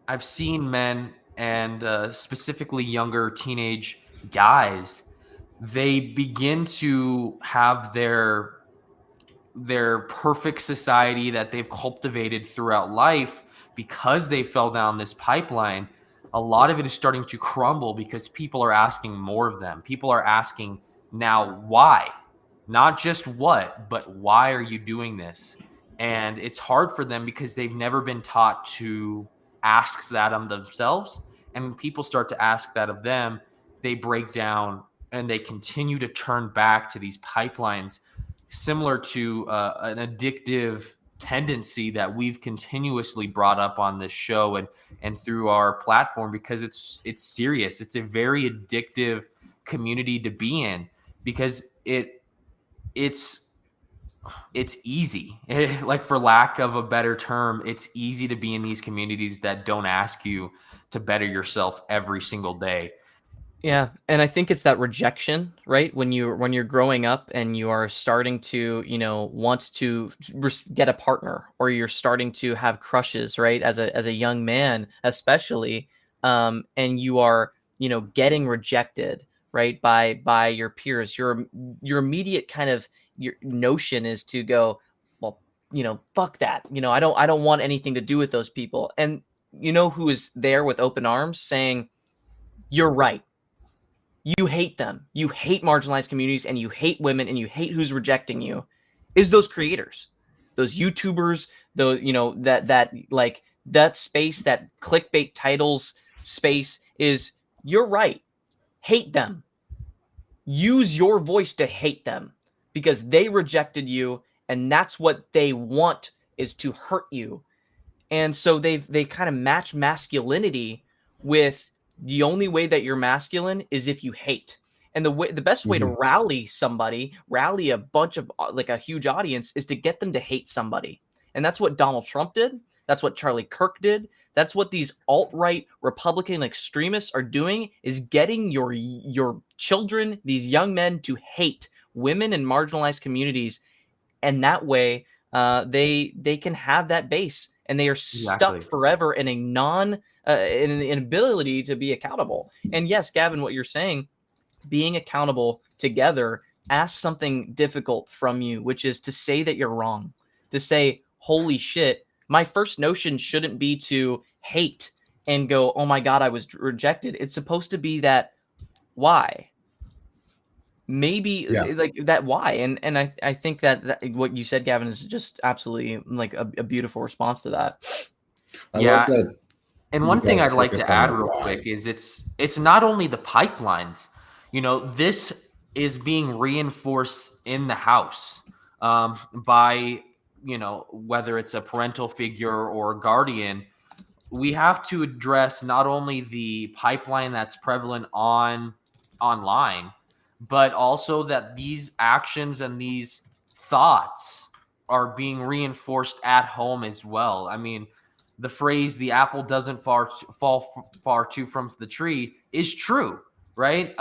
I've seen men and specifically younger teenage guys, they begin to have their perfect society that they've cultivated throughout life because they fell down this pipeline. A lot of it is starting to crumble because people are asking more of them. People are asking now, why? Not just what, but why are you doing this? And it's hard for them because they've never been taught to ask that of themselves. And when people start to ask that of them, they break down and they continue to turn back to these pipelines, similar to an addictive tendency that we've continuously brought up on this show and through our platform, because it's serious. It's a very addictive community to be in, because it's it's easy. Like, for lack of a better term, it's easy to be in these communities that don't ask you to better yourself every single day. Yeah, and I think it's that rejection, right? When you're growing up and you are starting to, want to get a partner, or you're starting to have crushes, right? As a young man, especially, and you are, getting rejected, right, by your peers. Your immediate kind of your notion is to go, well, fuck that. I don't want anything to do with those people. And who is there with open arms saying, you're right. You hate them. You hate marginalized communities, and you hate women, and you hate who's rejecting you. Is those creators, those YouTubers, that like that space, that clickbait titles space is, you're right. Hate them. Use your voice to hate them because they rejected you, and that's what they want, is to hurt you. And so they kind of match masculinity with, the only way that you're masculine is if you hate. And the best way to rally a bunch of, like, a huge audience, is to get them to hate somebody. And that's what Donald Trump did. That's what Charlie Kirk did. That's what these alt-right Republican extremists are doing, is getting your children, these young men, to hate women in marginalized communities. And that way, they can have that base, and they are stuck Exactly. forever in a in an inability to be accountable. And yes, Gavin, what you're saying, being accountable together asks something difficult from you, which is to say that you're wrong, to say, holy shit, my first notion shouldn't be to hate and go, oh my God, I was rejected. It's supposed to be that, why? Maybe, Yeah. like that, why? And I think that what you said, Gavin, is just absolutely, like, a beautiful response to that. I Yeah. love that. And You one thing guys I'd like focus to on add the real why. quick is it's not only the pipelines. This is being reinforced in the house, by, whether it's a parental figure or guardian. We have to address not only the pipeline that's prevalent online, but also that these actions and these thoughts are being reinforced at home as well. I mean, the phrase "the apple doesn't fall far too from the tree" is true, right?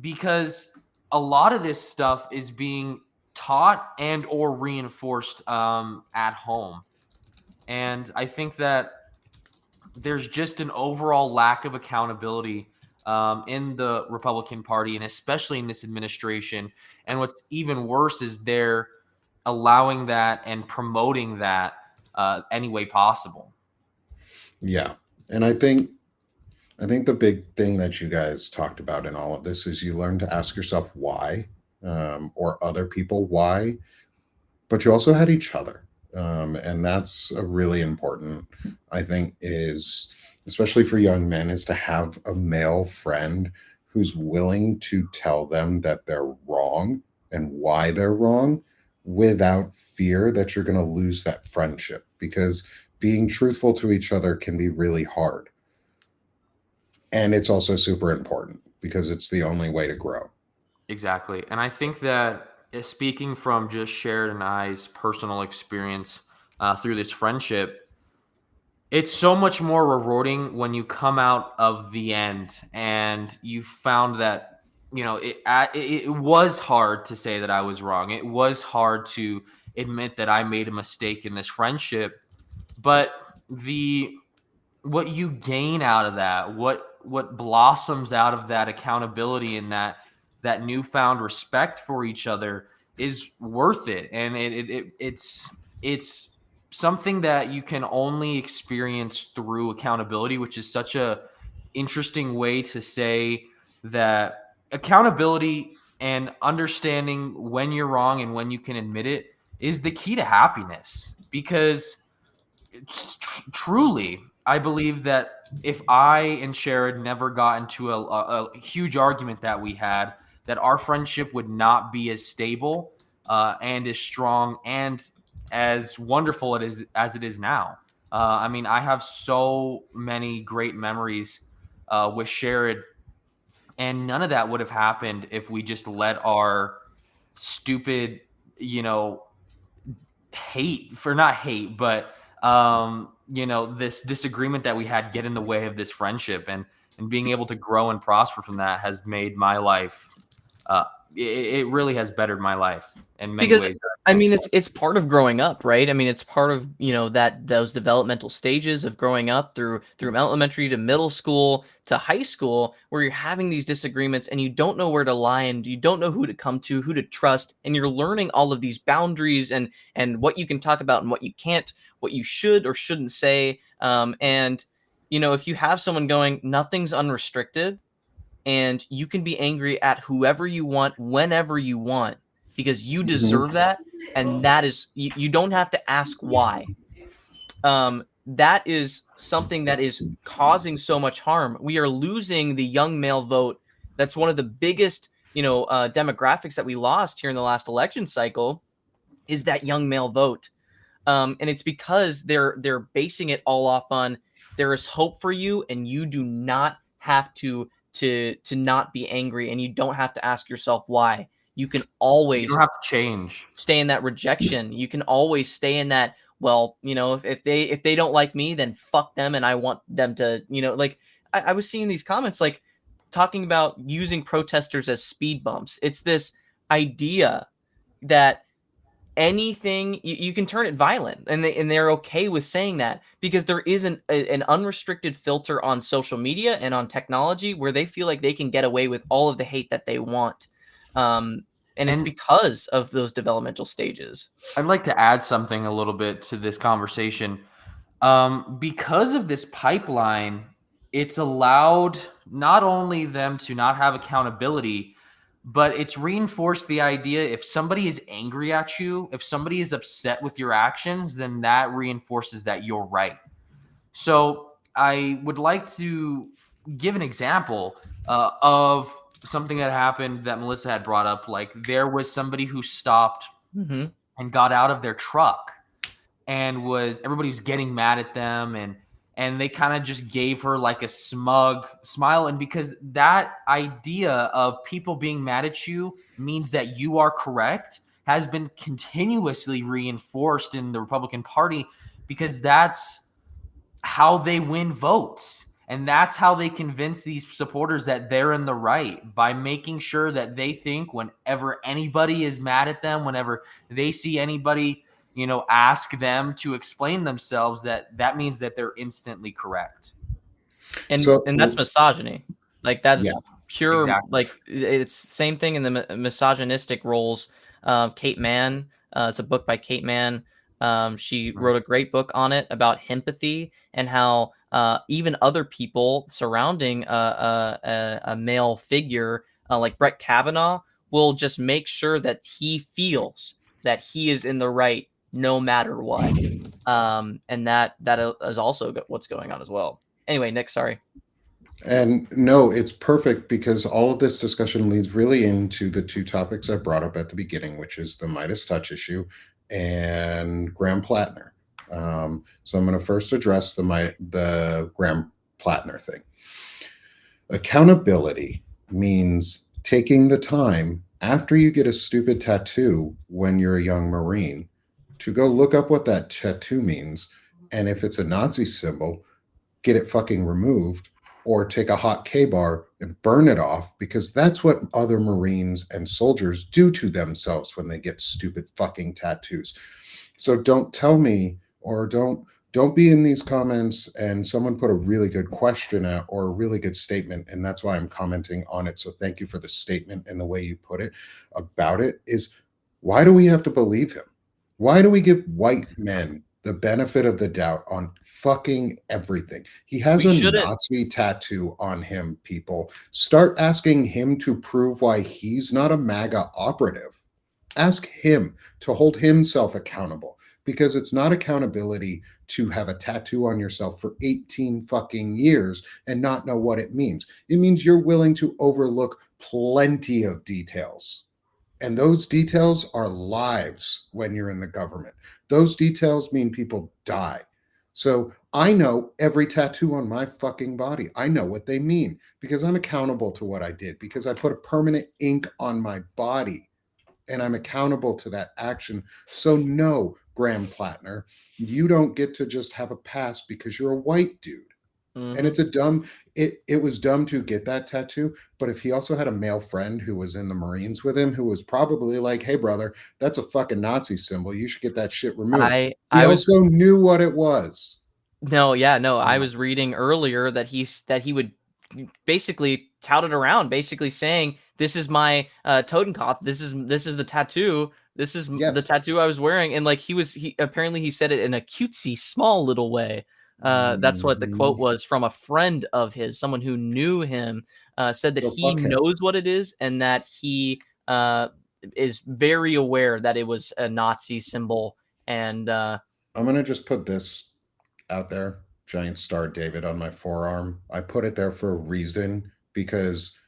Because a lot of this stuff is being taught and or reinforced at home. And I think that there's just an overall lack of accountability in the Republican Party, and especially in this administration. And what's even worse is they're allowing that and promoting that any way possible. Yeah. And I think the big thing that you guys talked about in all of this is you learn to ask yourself why, or other people why, but you also had each other. And that's a really important, I think, is especially for young men, is to have a male friend who's willing to tell them that they're wrong and why they're wrong, without fear that you're going to lose that friendship, because being truthful to each other can be really hard. And it's also super important because it's the only way to grow. Exactly. And I think that, speaking from just Sharon and I's personal experience through this friendship, it's so much more rewarding when you come out of the end and you found that, it was hard to say that I was wrong. It was hard to admit that I made a mistake in this friendship, but what you gain out of that, what blossoms out of that accountability and that newfound respect for each other, is worth it. And it's something that you can only experience through accountability, which is such a interesting way to say that accountability and understanding when you're wrong and when you can admit it is the key to happiness. Because truly, I believe that if I and Sherrod never got into a huge argument that we had, that our friendship would not be as stable and as strong and as wonderful as it is now. I mean, I have so many great memories with Sherrod, and none of that would have happened if we just let our stupid not hate, but this disagreement that we had get in the way of this friendship, and being able to grow and prosper from that has made my life. It really has bettered my life in many Because ways. I mean, it's part of growing up, right? I mean, it's part of those developmental stages of growing up through elementary to middle school to high school, where you're having these disagreements and you don't know where to lie and you don't know who to come to, who to trust, and you're learning all of these boundaries and what you can talk about and what you can't, what you should or shouldn't say. And if you have someone going, nothing's unrestricted, and you can be angry at whoever you want whenever you want because you deserve that, and that is you don't have to ask why. That is something that is causing so much harm. We are losing the young male vote. That's one of the biggest demographics that we lost here in the last election cycle, is that young male vote. And it's because they're basing it all off on, there is hope for you, and you do not have to not be angry, and you don't have to ask yourself why. You can You always don't have to change. stay in that rejection. You can always stay in that, well, if they don't like me, then fuck them, and I want them to, like I was seeing these comments like talking about using protesters as speed bumps. It's this idea that anything you can turn it violent, and they're okay with saying that because there is an unrestricted filter on social media and on technology where they feel like they can get away with all of the hate that they want, and it's because of those developmental stages. I'd like to add something a little bit to this conversation. Because of this pipeline, it's allowed not only them to not have accountability, but it's reinforced the idea, if somebody is angry at you, if somebody is upset with your actions, then that reinforces that you're right. So I would like to give an example of something that happened that Melissa had brought up. Like, there was somebody who stopped and got out of their truck, and everybody was getting mad at them, and they kind of just gave her like a smug smile. And because that idea of people being mad at you means that you are correct has been continuously reinforced in the Republican Party, because that's how they win votes. And that's how they convince these supporters that they're in the right, by making sure that they think whenever anybody is mad at them, whenever they see anybody, ask them to explain themselves, that means that they're instantly correct. And that's misogyny. Like, that's pure, exactly. Like, it's the same thing in the misogynistic roles. Kate Mann, it's a book by Kate Mann. She wrote a great book on it about empathy and how even other people surrounding a male figure like Brett Kavanaugh will just make sure that he feels that he is in the right no matter what. And that is also what's going on as well. Anyway, Nick, sorry. And no, it's perfect, because all of this discussion leads really into the two topics I brought up at the beginning, which is the Midas touch issue and Graham Platner. So I'm going to first address the Graham Platner thing. Accountability means taking the time after you get a stupid tattoo when you're a young Marine to go look up what that tattoo means. And if it's a Nazi symbol, get it fucking removed, or take a hot K-bar and burn it off, because that's what other Marines and soldiers do to themselves when they get stupid fucking tattoos. So don't tell me, or don't be in these comments and someone put a really good question out or a really good statement, and that's why I'm commenting on it. So thank you for the statement and the way you put it about it. Is, why do we have to believe him? Why do we give white men the benefit of the doubt on fucking everything? He has a Nazi tattoo on him, people. Start asking him to prove why he's not a MAGA operative. Ask him to hold himself accountable, because it's not accountability to have a tattoo on yourself for 18 fucking years and not know what it means. It means you're willing to overlook plenty of details. And those details are lives when you're in the government. Those details mean people die. So I know every tattoo on my fucking body. I know what they mean, because I'm accountable to what I did, because I put a permanent ink on my body. and I'm accountable to that action. So no, Graham Platner, you don't get to just have a pass because you're a white dude. And it's a dumb, it was dumb to get that tattoo. But if he also had a male friend who was in the Marines with him, who was probably like, hey, brother, that's a fucking Nazi symbol. You should get that shit removed. He I was also knew what it was. I was reading earlier that he would basically tout it around, basically saying, "This is my Totenkopf. This is the tattoo. This is the Yes. tattoo I was wearing." And like he apparently he said it in a cutesy, small little way. That's what the quote was from a friend of his, someone who knew him, said that So he fuck him. knows what it is and that he is very aware that it was a Nazi symbol. And I'm gonna just put this out there, giant star David on my forearm. I put it there for a reason because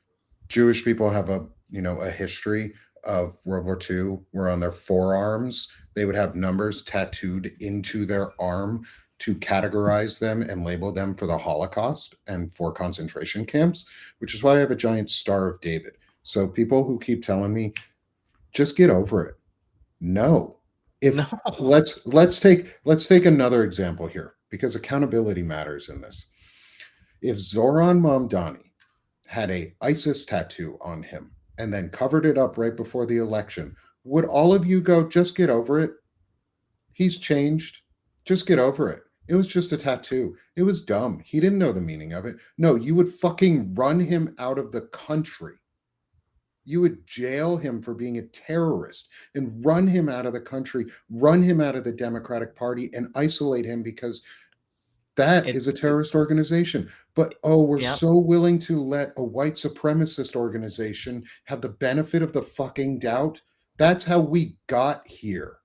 Jewish people have a history of World War II where on their forearms they would have numbers tattooed into their arm to categorize them and label them for the Holocaust and for concentration camps, which is why I have a giant Star of David. So people who keep telling me, just get over it. No. If No. let's take another example here because accountability matters in this. If Zoran Mamdani had a ISIS tattoo on him and then covered it up right before the election, would all of you go, just get over it? He's changed. Just get over it. It was just a tattoo. It was dumb. He didn't know the meaning of it. No, you would fucking run him out of the country. You would jail him for being a terrorist and run him out of the country, run him out of the Democratic Party, and isolate him because that is a terrorist organization. But we're so willing to let a white supremacist organization have the benefit of the fucking doubt. That's how we got here.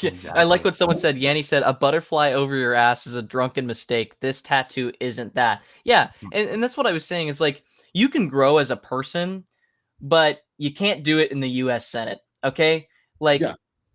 Yeah, exactly. I like what someone said. Yanni said, "A butterfly over your ass is a drunken mistake. This tattoo isn't that." Yeah, and that's what I was saying. Is like, you can grow as a person, but you can't do it in the U.S. Senate. Okay, like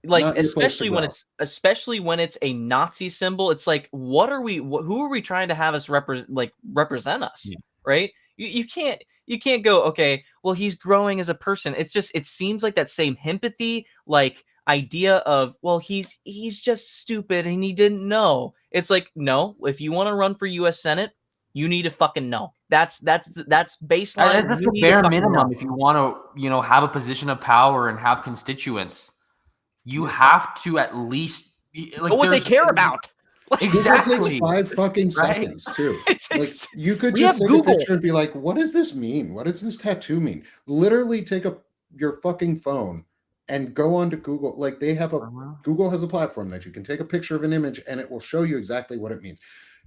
especially when it's a Nazi symbol. It's like, what are we? Who are we trying to have us represent us? Yeah. Right? You can't go, okay, well, he's growing as a person. It's just, it seems like that same empathy, like idea of, well, he's just stupid and he didn't know. It's like, no, if you want to run for U.S. Senate, you need to fucking know. That's baseline. That's the bare minimum. If you want to, have a position of power and have constituents, you have to at least know what they care about. Exactly. Google takes 5 fucking seconds too. Like you could just take a picture and be like, what does this mean? What does this tattoo mean? Literally take your fucking phone and go on to Google. Like they have Google has a platform that you can take a picture of an image and it will show you exactly what it means.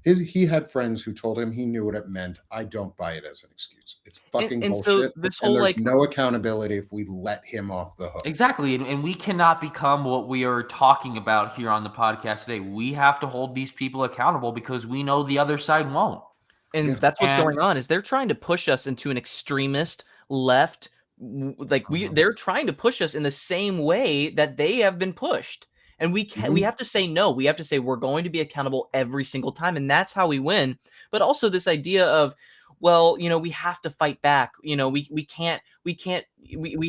He had friends who told him he knew what it meant. I don't buy it as an excuse. It's fucking bullshit. So and there's no accountability if we let him off the hook. Exactly. And we cannot become what we are talking about here on the podcast today. We have to hold these people accountable because we know the other side won't. And that's what's going on, is they're trying to push us into an extremist left. Like they're trying to push us in the same way that they have been pushed. And we have to say no. We have to say we're going to be accountable every single time, and that's how we win. But also this idea of, well, we have to fight back. We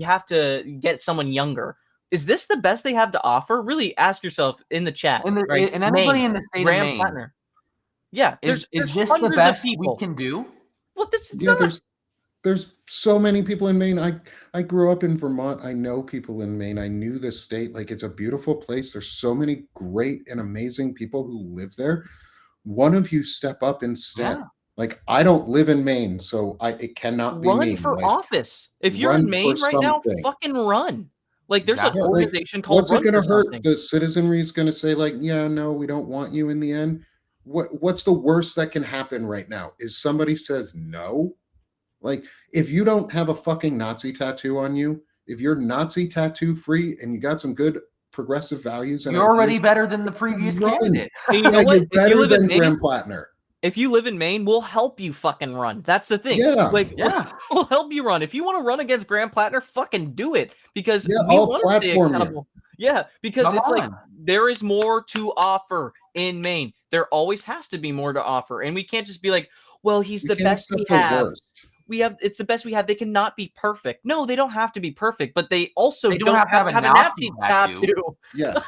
have to get someone younger. Is this the best they have to offer? Really ask yourself in the chat. And anybody in the state of Maine. Platner. Yeah, is this the best we can do? Well, this is not. There's so many people in Maine. I grew up in Vermont. I know people in Maine. I knew this state. Like, it's a beautiful place. There's so many great and amazing people who live there. One of you step up instead. Yeah. Like, I don't live in Maine, so it cannot be me. Run for office. If you're in Maine right now, fucking run. Like, there's an organization called What's it going to hurt? The citizenry is going to say, like, yeah, no, we don't want you in the end. What's the worst that can happen right now? Is somebody says no? Like, if you don't have a fucking Nazi tattoo on you, if you're Nazi tattoo free and you got some good progressive values, and you're already better than the previous candidate. You know what? You're better than Graham Platner. If you live in Maine, we'll help you fucking run. That's the thing. Yeah. We'll help you run. If you want to run against Graham Platner, fucking do it. Because we want to stay accountable. Yeah, because like there is more to offer in Maine. There always has to be more to offer. And we can't just be like, well, he's the best we have. it's the best we have. They cannot be perfect. No, they don't have to be perfect, but they also They don't have to have a Nazi tattoo. Yeah,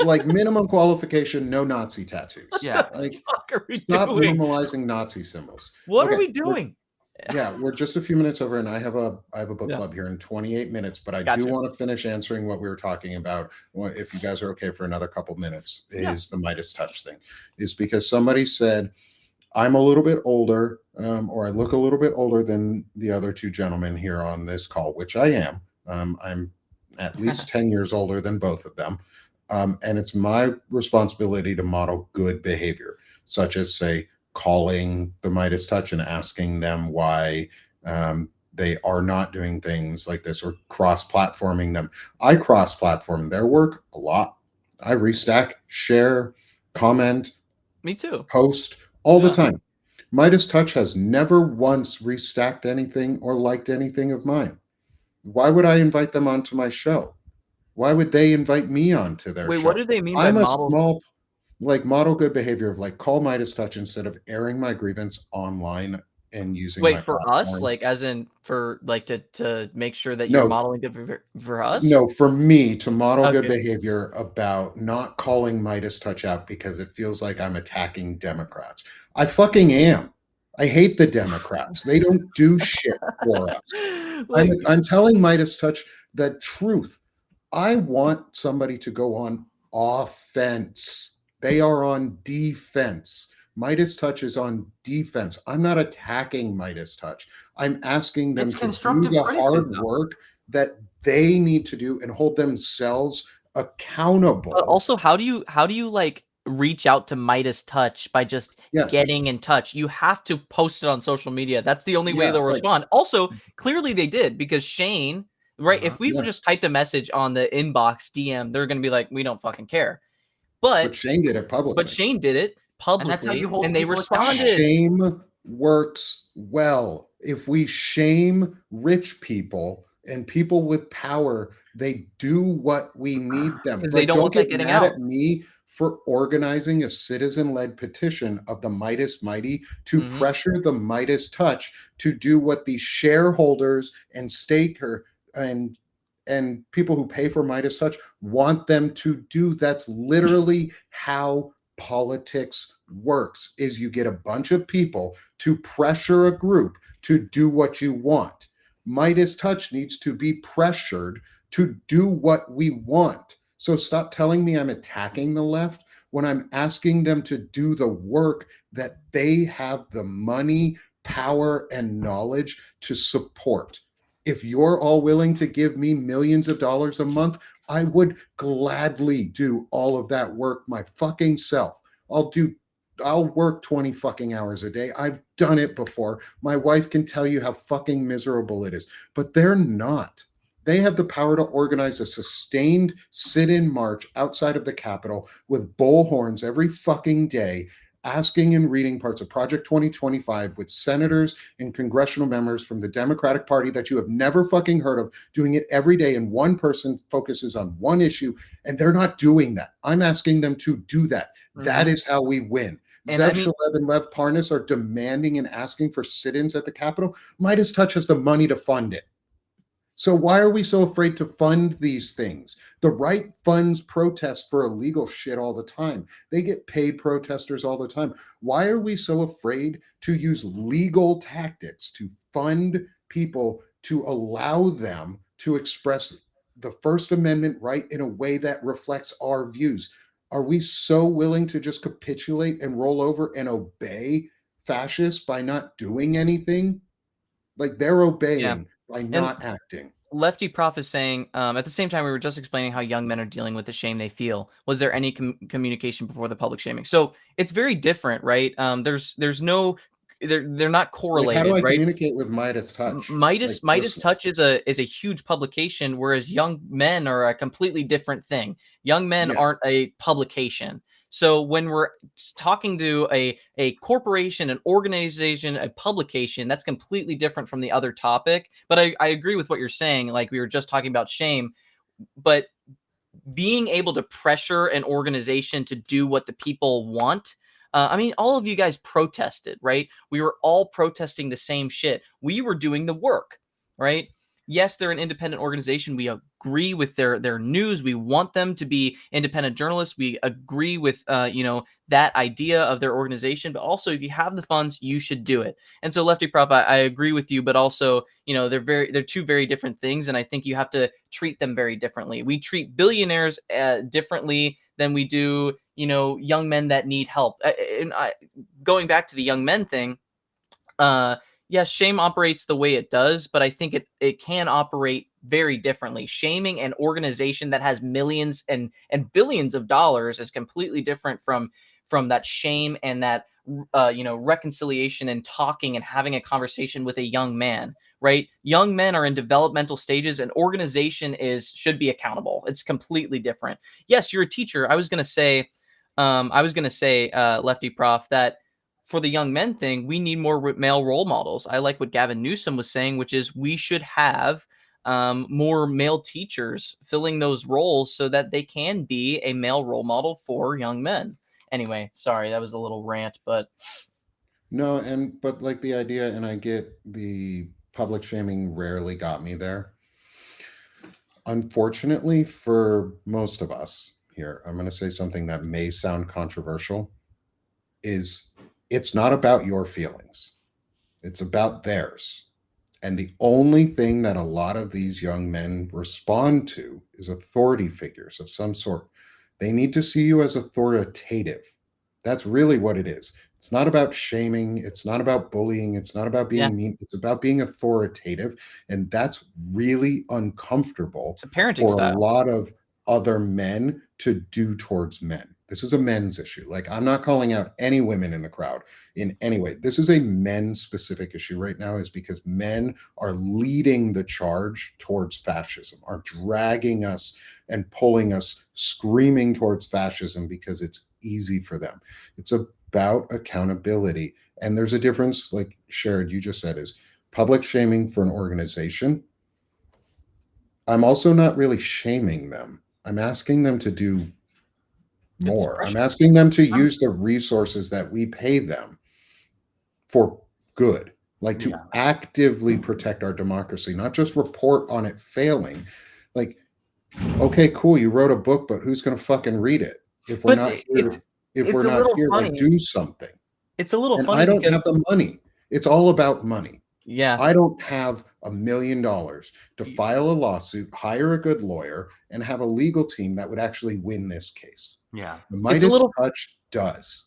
like minimum qualification, no Nazi tattoos. Yeah. What the Like, fuck are we stop doing? normalizing Nazi symbols. What are Okay, we doing? we're just a few minutes over, and I have a book Yeah. club here in 28 minutes, but I do Gotcha. want to finish answering what we were talking about. If you guys are okay for another couple minutes, is the Midas touch thing. Is because somebody said I'm a little bit older, or I look a little bit older than the other two gentlemen here on this call, which I am. I'm at least 10 years older than both of them. And it's my responsibility to model good behavior, such as, say, calling the Midas touch and asking them why they are not doing things like this, or cross-platforming them. I cross-platform their work a lot. I restack, share, comment, Me too. post all the Yeah. time. Midas touch has never once restacked anything or liked anything of mine. Why would I invite them onto my show? Why would they invite me onto their Wait, show? what do they mean by I'm a model? small, like, model good behavior of, like, call Midas touch instead of airing my grievance online and using my Wait, for us, platform. like as in for like to make sure that No, you're modeling good behavior for us? No, for me to model good Okay. behavior about not calling Midas touch out because it feels like I'm attacking Democrats. I fucking am. I hate the Democrats. They don't do shit for us. Like, I'm telling Midas touch the truth. I want somebody to go on offense. They are on defense. Midas touch is on defense. I'm not attacking Midas touch. I'm asking them It's to do constructive the hard criticism. work that they need to do and hold themselves accountable. also, how do you like reach out to Midas touch by just Yeah. getting in touch? You have to post it on social media. That's the only way Yeah, they'll like- respond. Also, clearly they did, because Shane, right? If we Yeah. just typed a message on the inbox DM, they're gonna be like, we don't fucking care. But Shane did it publicly. But Shane did it And that's how publicly, you hold and they people responded. Shame works well. If we shame rich people and people with power, they do what we need them. 'Cause they Like, don't want that get getting mad out. at me for organizing a citizen-led petition of the Midas Mighty to Mhm. pressure the Midas touch to do what the shareholders and staker and people who pay for Midas touch want them to do. That's literally how politics works. Is you get a bunch of people to pressure a group to do what you want. Midas touch needs to be pressured to do what we want. So stop telling me I'm attacking the left when I'm asking them to do the work that they have the money, power, and knowledge to support. If you're all willing to give me millions of dollars a month, I would gladly do all of that work my fucking self. I'll work 20 fucking hours a day. I've done it before. My wife can tell you how fucking miserable it is, but they're not. They have the power to organize a sustained sit-in march outside of the Capitol with bullhorns every fucking day, asking and reading parts of Project 2025 with senators and congressional members from the Democratic Party that you have never fucking heard of, doing it every day, and one person focuses on one issue, and they're not doing that. I'm asking them to do that. That is how we win. And Zev I mean- Shalev and Lev Parnas are demanding and asking for sit-ins at the Capitol. Midas Touch has the money to fund it. So why are we so afraid to fund these things? The right funds protest for illegal shit all the time. They get paid protesters all the time. Why are we so afraid to use legal tactics to fund people to allow them to express the First Amendment right in a way that reflects our views? Are we so willing to just capitulate and roll over and obey fascists by not doing anything? Like, they're obeying by not acting. Lefty Prof is saying, at the same time, we were just explaining how young men are dealing with the shame they feel. Was there any communication before the public shaming? So it's very different, right? There's no, they're not correlated, Like, how do I right? communicate with Midas Touch? Midas Touch is a huge publication, whereas Young Men are a completely different thing. Young Men aren't a publication. So when we're talking to a corporation, an organization, a publication, that's completely different from the other topic. But I agree with what you're saying. Like, we were just talking about shame, but being able to pressure an organization to do what the people want, I mean, all of you guys protested, right? We were all protesting the same shit. We were doing the work, right? Yes, they're an independent organization. We agree with their news. We want them to be independent journalists. We agree with that idea of their organization. But also, if you have the funds, you should do it. And so, Lefty Prof, I agree with you. But also, they're two very different things, and I think you have to treat them very differently. We treat billionaires differently than we do, young men that need help. Going back to the young men thing. Yes, shame operates the way it does, but I think it can operate very differently. Shaming an organization that has millions and billions of dollars is completely different from that shame and that reconciliation and talking and having a conversation with a young man, right? Young men are in developmental stages, and organization should be accountable. It's completely different. Yes, you're a teacher. I was gonna say, Lefty Prof, that for the young men thing, we need more male role models. I like what Gavin Newsom was saying, which is we should have more male teachers filling those roles so that they can be a male role model for young men. Anyway, sorry, that was a little rant, but No, but like the idea, and I get the public shaming rarely got me there. Unfortunately, for most of us here, I'm going to say something that may sound controversial, is it's not about your feelings. It's about theirs. And the only thing that a lot of these young men respond to is authority figures of some sort. They need to see you as authoritative. That's really what it is. It's not about shaming. It's not about bullying. It's not about being mean. It's about being authoritative. And that's really uncomfortable it's a parenting for style. a lot of other men to do towards men. This is a men's issue. Like, I'm not calling out any women in the crowd in any way. This is a men specific issue right now, is because men are leading the charge towards fascism, are dragging us and pulling us screaming towards fascism because it's easy for them. It's about accountability. And there's a difference, like Sherrod, you just said, is public shaming for an organization. I'm also not really shaming them. I'm asking them to do more. I'm asking them to use the resources that we pay them for good, like to actively protect our democracy, not just report on it failing. Like, okay, cool, you wrote a book, but who's going to fucking read it if we're not here? If we're not here, like, do something. It's a little and funny. I don't have the money. It's all about money. Yeah. I don't have $1 million to file a lawsuit, hire a good lawyer, and have a legal team that would actually win this case. Yeah. The Midas touch does.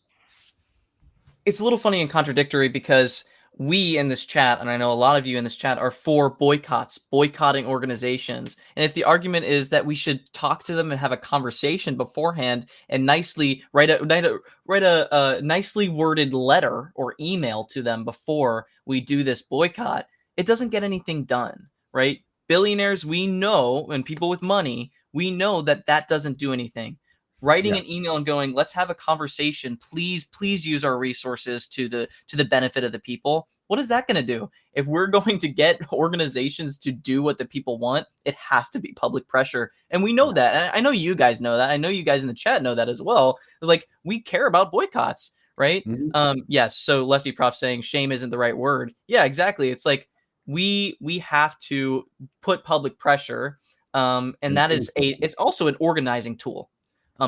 It's a little funny and contradictory because we in this chat, and I know a lot of you in this chat, are for boycotting organizations. And if the argument is that we should talk to them and have a conversation beforehand and nicely write a nicely worded letter or email to them before we do this boycott, it doesn't get anything done, right? Billionaires, we know, and people with money, we know that doesn't do anything. Writing an email and going, let's have a conversation. Please use our resources to the benefit of the people. What is that going to do? If we're going to get organizations to do what the people want, it has to be public pressure. And we know that. And I know you guys know that. I know you guys in the chat know that as well. Like, we care about boycotts, right? Mm-hmm. Yes. So Lefty Prof saying shame isn't the right word. Yeah, exactly. It's like we have to put public pressure. And that is it's also an organizing tool.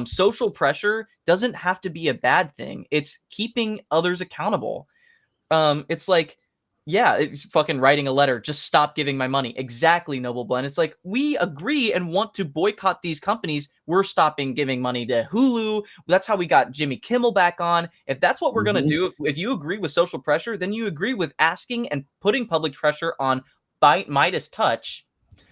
Social pressure doesn't have to be a bad thing. It's keeping others accountable. It's like, yeah, it's fucking writing a letter. Just stop giving my money. Exactly, Noble Blend. It's like, we agree and want to boycott these companies. We're stopping giving money to Hulu. That's how we got Jimmy Kimmel back on. If that's what we're going to do, if you agree with social pressure, then you agree with asking and putting public pressure on Midas Touch.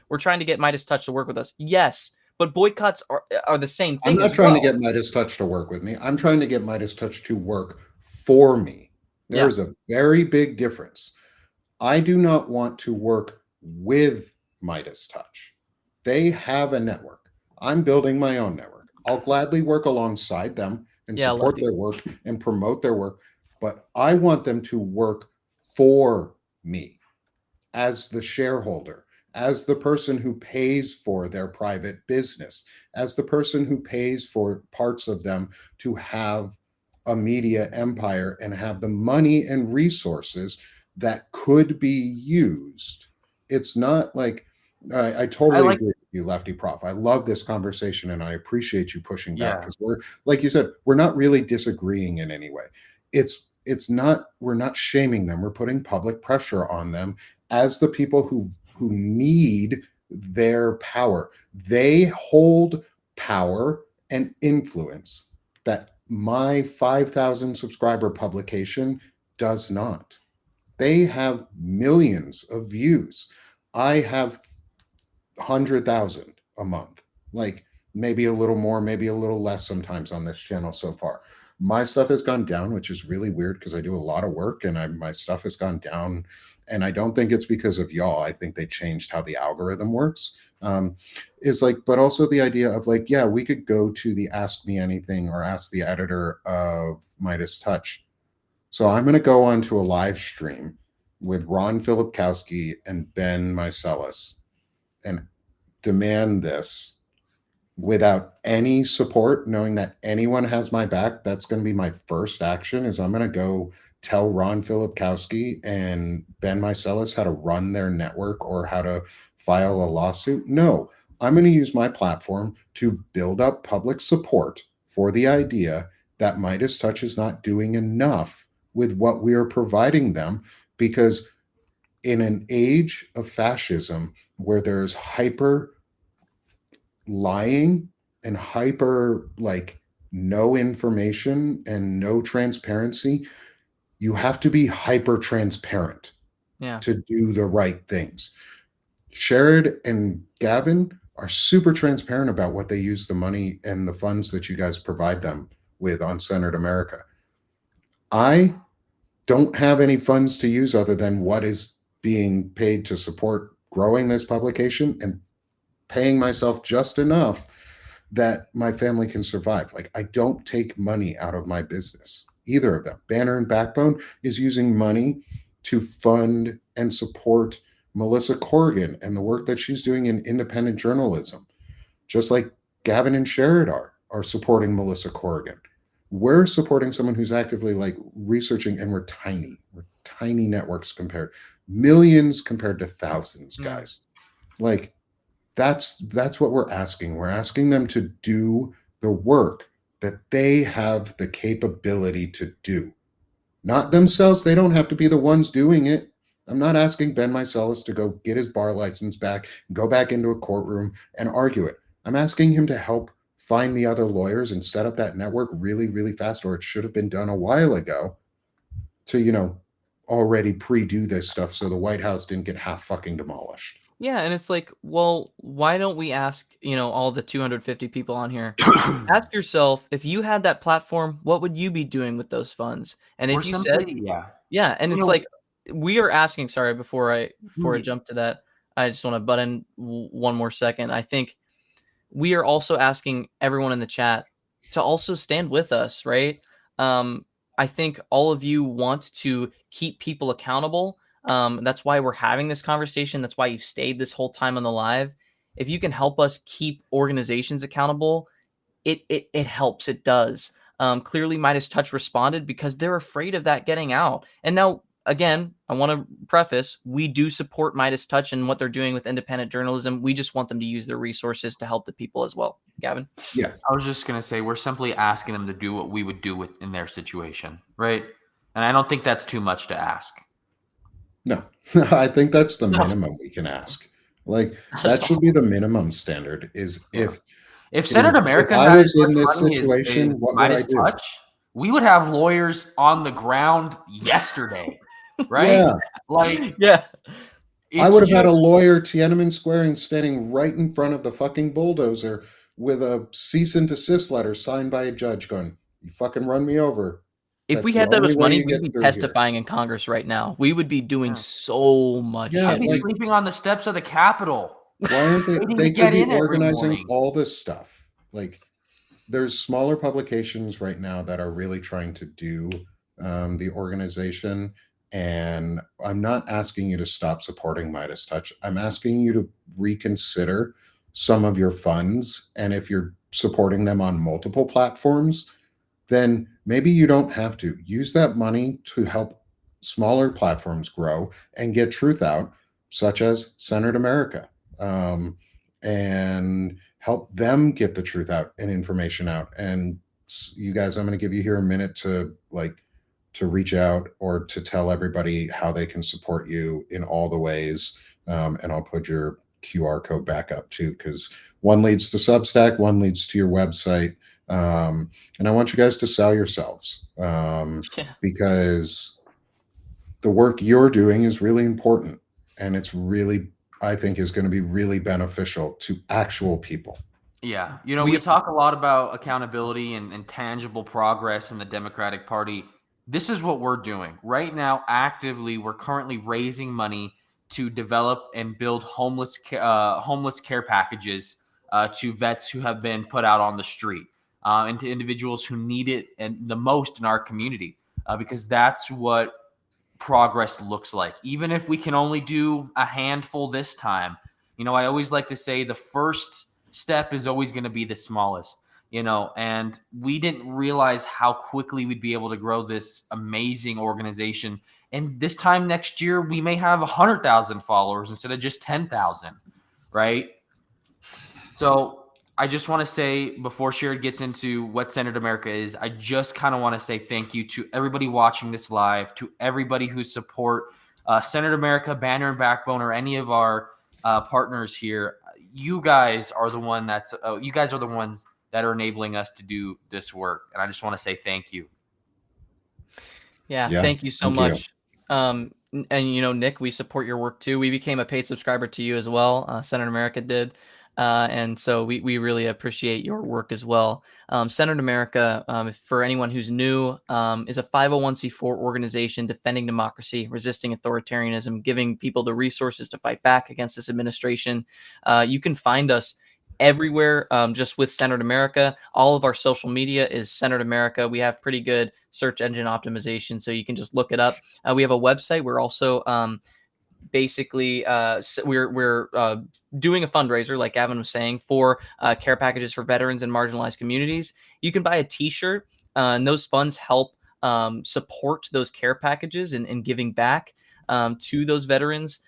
We're trying to get Midas Touch to work with us. Yes. But boycotts are the same thing. I'm not trying to get Midas Touch to work with me. I'm trying to get Midas Touch to work for me. There's a very big difference. I do not want to work with Midas Touch. They have a network. I'm building my own network. I'll gladly work alongside them and support their work and promote their work, but I want them to work for me as the shareholder, as the person who pays for their private business, as the person who pays for parts of them to have a media empire and have the money and resources that could be used. It's not like I totally agree with you, Lefty Prof. I love this conversation and I appreciate you pushing back because we're, like you said, we're not really disagreeing in any way. It's not, we're not shaming them. We're putting public pressure on them as the people who need their power. They hold power and influence that my 5,000 subscriber publication does not. They have millions of views. I have 100,000 a month, like maybe a little more, maybe a little less sometimes on this channel so far. My stuff has gone down, which is really weird because I do a lot of work and my stuff has gone down. And I don't think it's because of y'all. I think they changed how the algorithm works. Is like, but also the idea of like, yeah, we could go to the Ask Me Anything or ask the editor of Midas Touch. So I'm going to go on to a live stream with Ron Filipkowski and Ben Meiselas and demand this without any support, knowing that anyone has my back. That's going to be my first action is I'm going to go tell Ron Filipkowski and Ben Meiselas how to run their network or how to file a lawsuit. No, I'm going to use my platform to build up public support for the idea that Midas Touch is not doing enough with what we are providing them, because in an age of fascism where there's hyper lying and hyper like no information and no transparency, you have to be hyper transparent to do the right things. Sherrod and Gavin are super transparent about what they use the money and the funds that you guys provide them with on Centered America. I don't have any funds to use other than what is being paid to support growing this publication and paying myself just enough that my family can survive. Like, I don't take money out of my business, either of them. Banner and Backbone is using money to fund and support Melissa Corrigan and the work that she's doing in independent journalism, just like Gavin and Sherrod are supporting Melissa Corrigan. We're supporting someone who's actively like researching, and we're tiny networks compared, millions compared to thousands, guys. Like, that's what we're asking. We're asking them to do the work that they have the capability to do. Not themselves. They don't have to be the ones doing it. I'm not asking Ben Meiselas to go get his bar license back, go back into a courtroom and argue it. I'm asking him to help find the other lawyers and set up that network really, really fast, or it should have been done a while ago to, already pre-do this stuff so the White House didn't get half fucking demolished. Yeah, and it's like, well, why don't we ask, all the 250 people on here, ask yourself, if you had that platform, what would you be doing with those funds? And if you said, and it's like, we are asking, sorry, before I jump to that, I just want to butt in one more second. I think we are also asking everyone in the chat to also stand with us, right? I think all of you want to keep people accountable. That's why we're having this conversation. That's why you've stayed this whole time on the live. If you can help us keep organizations accountable, it helps. It does. Clearly, Midas Touch responded because they're afraid of that getting out. And now, again, I want to preface, we do support Midas Touch and what they're doing with independent journalism. We just want them to use their resources to help the people as well. Gavin? Yeah. I was just going to say, we're simply asking them to do what we would do in their situation, right? And I don't think that's too much to ask. No, I think that's the minimum we can ask. Like, that should be the minimum standard is if Centered America if I was in this situation, what would I do? Touch, we would have lawyers on the ground yesterday, right? Yeah. Like, I would have had a lawyer Tiananmen Square and standing right in front of the fucking bulldozer with a cease and desist letter signed by a judge going, "You fucking run me over." If we had that much money, we'd be testifying in Congress right now. We would be doing so much. Yeah, I'd be sleeping on the steps of the Capitol. Why aren't they? They could be organizing all this stuff. Like, there's smaller publications right now that are really trying to do the organization. And I'm not asking you to stop supporting Midas Touch. I'm asking you to reconsider some of your funds. And if you're supporting them on multiple platforms, then maybe you don't have to use that money to help smaller platforms grow and get truth out, such as Centered America, and help them get the truth out and information out. And you guys, I'm going to give you here a minute to reach out or to tell everybody how they can support you in all the ways. And I'll put your QR code back up too, because one leads to Substack, one leads to your website. And I want you guys to sell yourselves, because the work you're doing is really important, and it's really, I think, is going to be really beneficial to actual people. Yeah. We talk a lot about accountability and tangible progress in the Democratic Party. This is what we're doing right now. Actively, we're currently raising money to develop and build homeless care packages to vets who have been put out on the street, and to individuals who need it and the most in our community, because that's what progress looks like. Even if we can only do a handful this time, I always like to say the first step is always going to be the smallest, and we didn't realize how quickly we'd be able to grow this amazing organization. And this time next year, we may have 100,000 followers instead of just 10,000, right? So I just want to say, before Sherrod gets into what Centered America is, I just kind of want to say thank you to everybody watching this live, to everybody who support Centered America, Banner and Backbone, or any of our partners here. You guys are the ones that are enabling us to do this work, and I just want to say thank you. Yeah, thank you so much. And Nick, we support your work too. We became a paid subscriber to you as well. Centered America did. And so we really appreciate your work as well. Centered America, for anyone who's new, is a 501c4 organization defending democracy, resisting authoritarianism, giving people the resources to fight back against this administration. You can find us everywhere, just with Centered America. All of our social media is Centered America. We have pretty good search engine optimization, so you can just look it up. We have a website. We're also basically we're doing a fundraiser, like Gavin was saying, for care packages for veterans and marginalized communities. You can buy a t-shirt, and those funds help support those care packages and giving back to those veterans.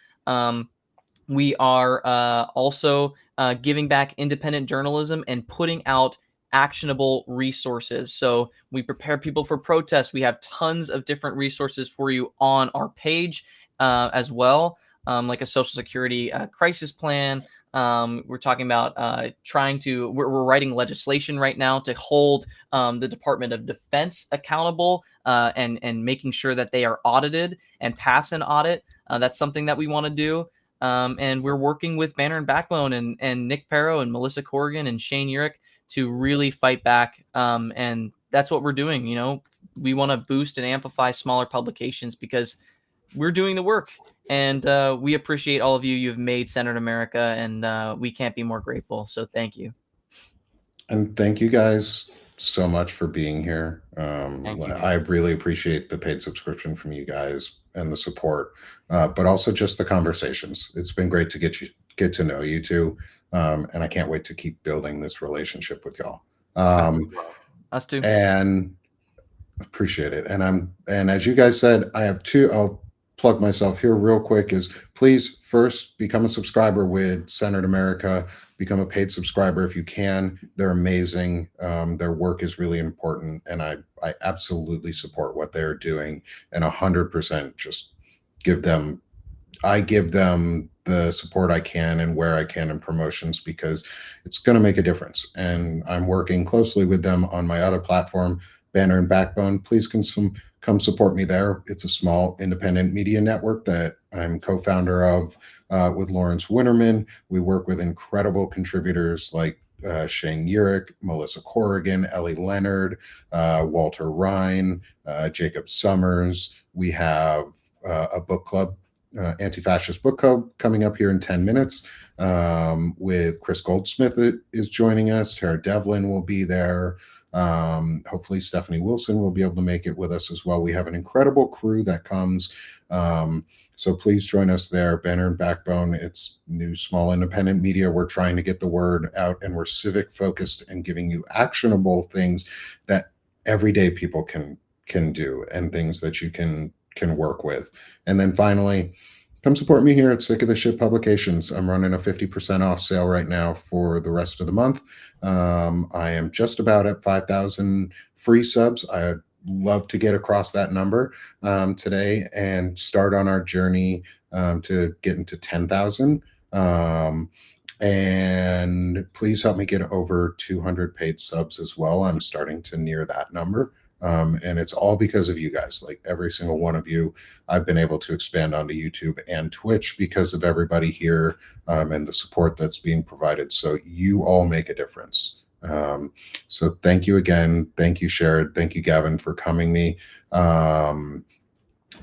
We are also giving back independent journalism and putting out actionable resources. So we prepare people for protests. We have tons of different resources for you on our page as well, like a Social Security crisis plan. We're talking about we're writing legislation right now to hold the Department of Defense accountable, and making sure that they are audited and pass an audit. That's something that we want to do. And we're working with Banner and Backbone and Nick Perro and Melissa Corrigan and Shane Urich to really fight back. And that's what we're doing. We want to boost and amplify smaller publications because we're doing the work. And we appreciate all of you. You've made Centered America, and we can't be more grateful. So thank you. And thank you guys so much for being here. I really appreciate the paid subscription from you guys and the support, but also just the conversations. It's been great to get to know you two, and I can't wait to keep building this relationship with y'all. Us too. And appreciate it. And as you guys said, I have two. I'll plug myself here real quick. Is please first become a subscriber with Centered America. Become a paid subscriber if you can. They're amazing. Their work is really important, and I absolutely support what they're doing, and 100% just give them the support I can and where I can in promotions, because it's going to make a difference. And I'm working closely with them on my other platform, Banner and Backbone. Please come support me there. It's a small independent media network that I'm co-founder of with Lawrence Winterman. We work with incredible contributors like Shane Urich, Melissa Corrigan, Ellie Leonard, Walter Ryan, Jacob Summers. We have a book club, Anti-Fascist Book Club, coming up here in 10 minutes with Chris Goldsmith is joining us. Tara Devlin will be there. Hopefully Stephanie Wilson will be able to make it with us as well. We have an incredible crew that comes. So please join us there. Banner and Backbone, it's new small independent media. We're trying to get the word out, and we're civic focused and giving you actionable things that everyday people can do, and things that you can work with. And then finally, come support me here at Sick of the Shit Publications. I'm running a 50% off sale right now for the rest of the month. I am just about at 5,000 free subs. I'd love to get across that number today and start on our journey to get into 10,000. And please help me get over 200 paid subs as well. I'm starting to near that number. And it's all because of you guys. Like every single one of you, I've been able to expand onto YouTube and Twitch because of everybody here and the support that's being provided. So you all make a difference. So thank you again. Thank you, Sherrod. Thank you, Gavin, for coming me.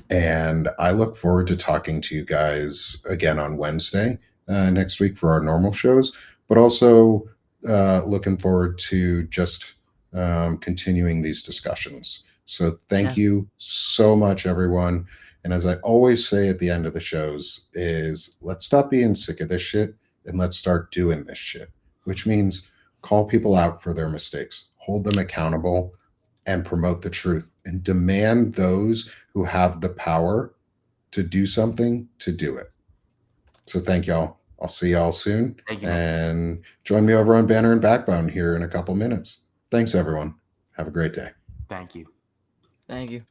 And I look forward to talking to you guys again on Wednesday next week for our normal shows, but also looking forward to just continuing these discussions. So thank you so much, everyone. And as I always say at the end of the shows is let's stop being sick of this shit and let's start doing this shit, which means call people out for their mistakes, hold them accountable, and promote the truth, and demand those who have the power to do something to do it. So thank y'all. I'll see y'all soon. Thank you, and join me over on Banner and Backbone here in a couple minutes. Thanks, everyone. Have a great day. Thank you. Thank you.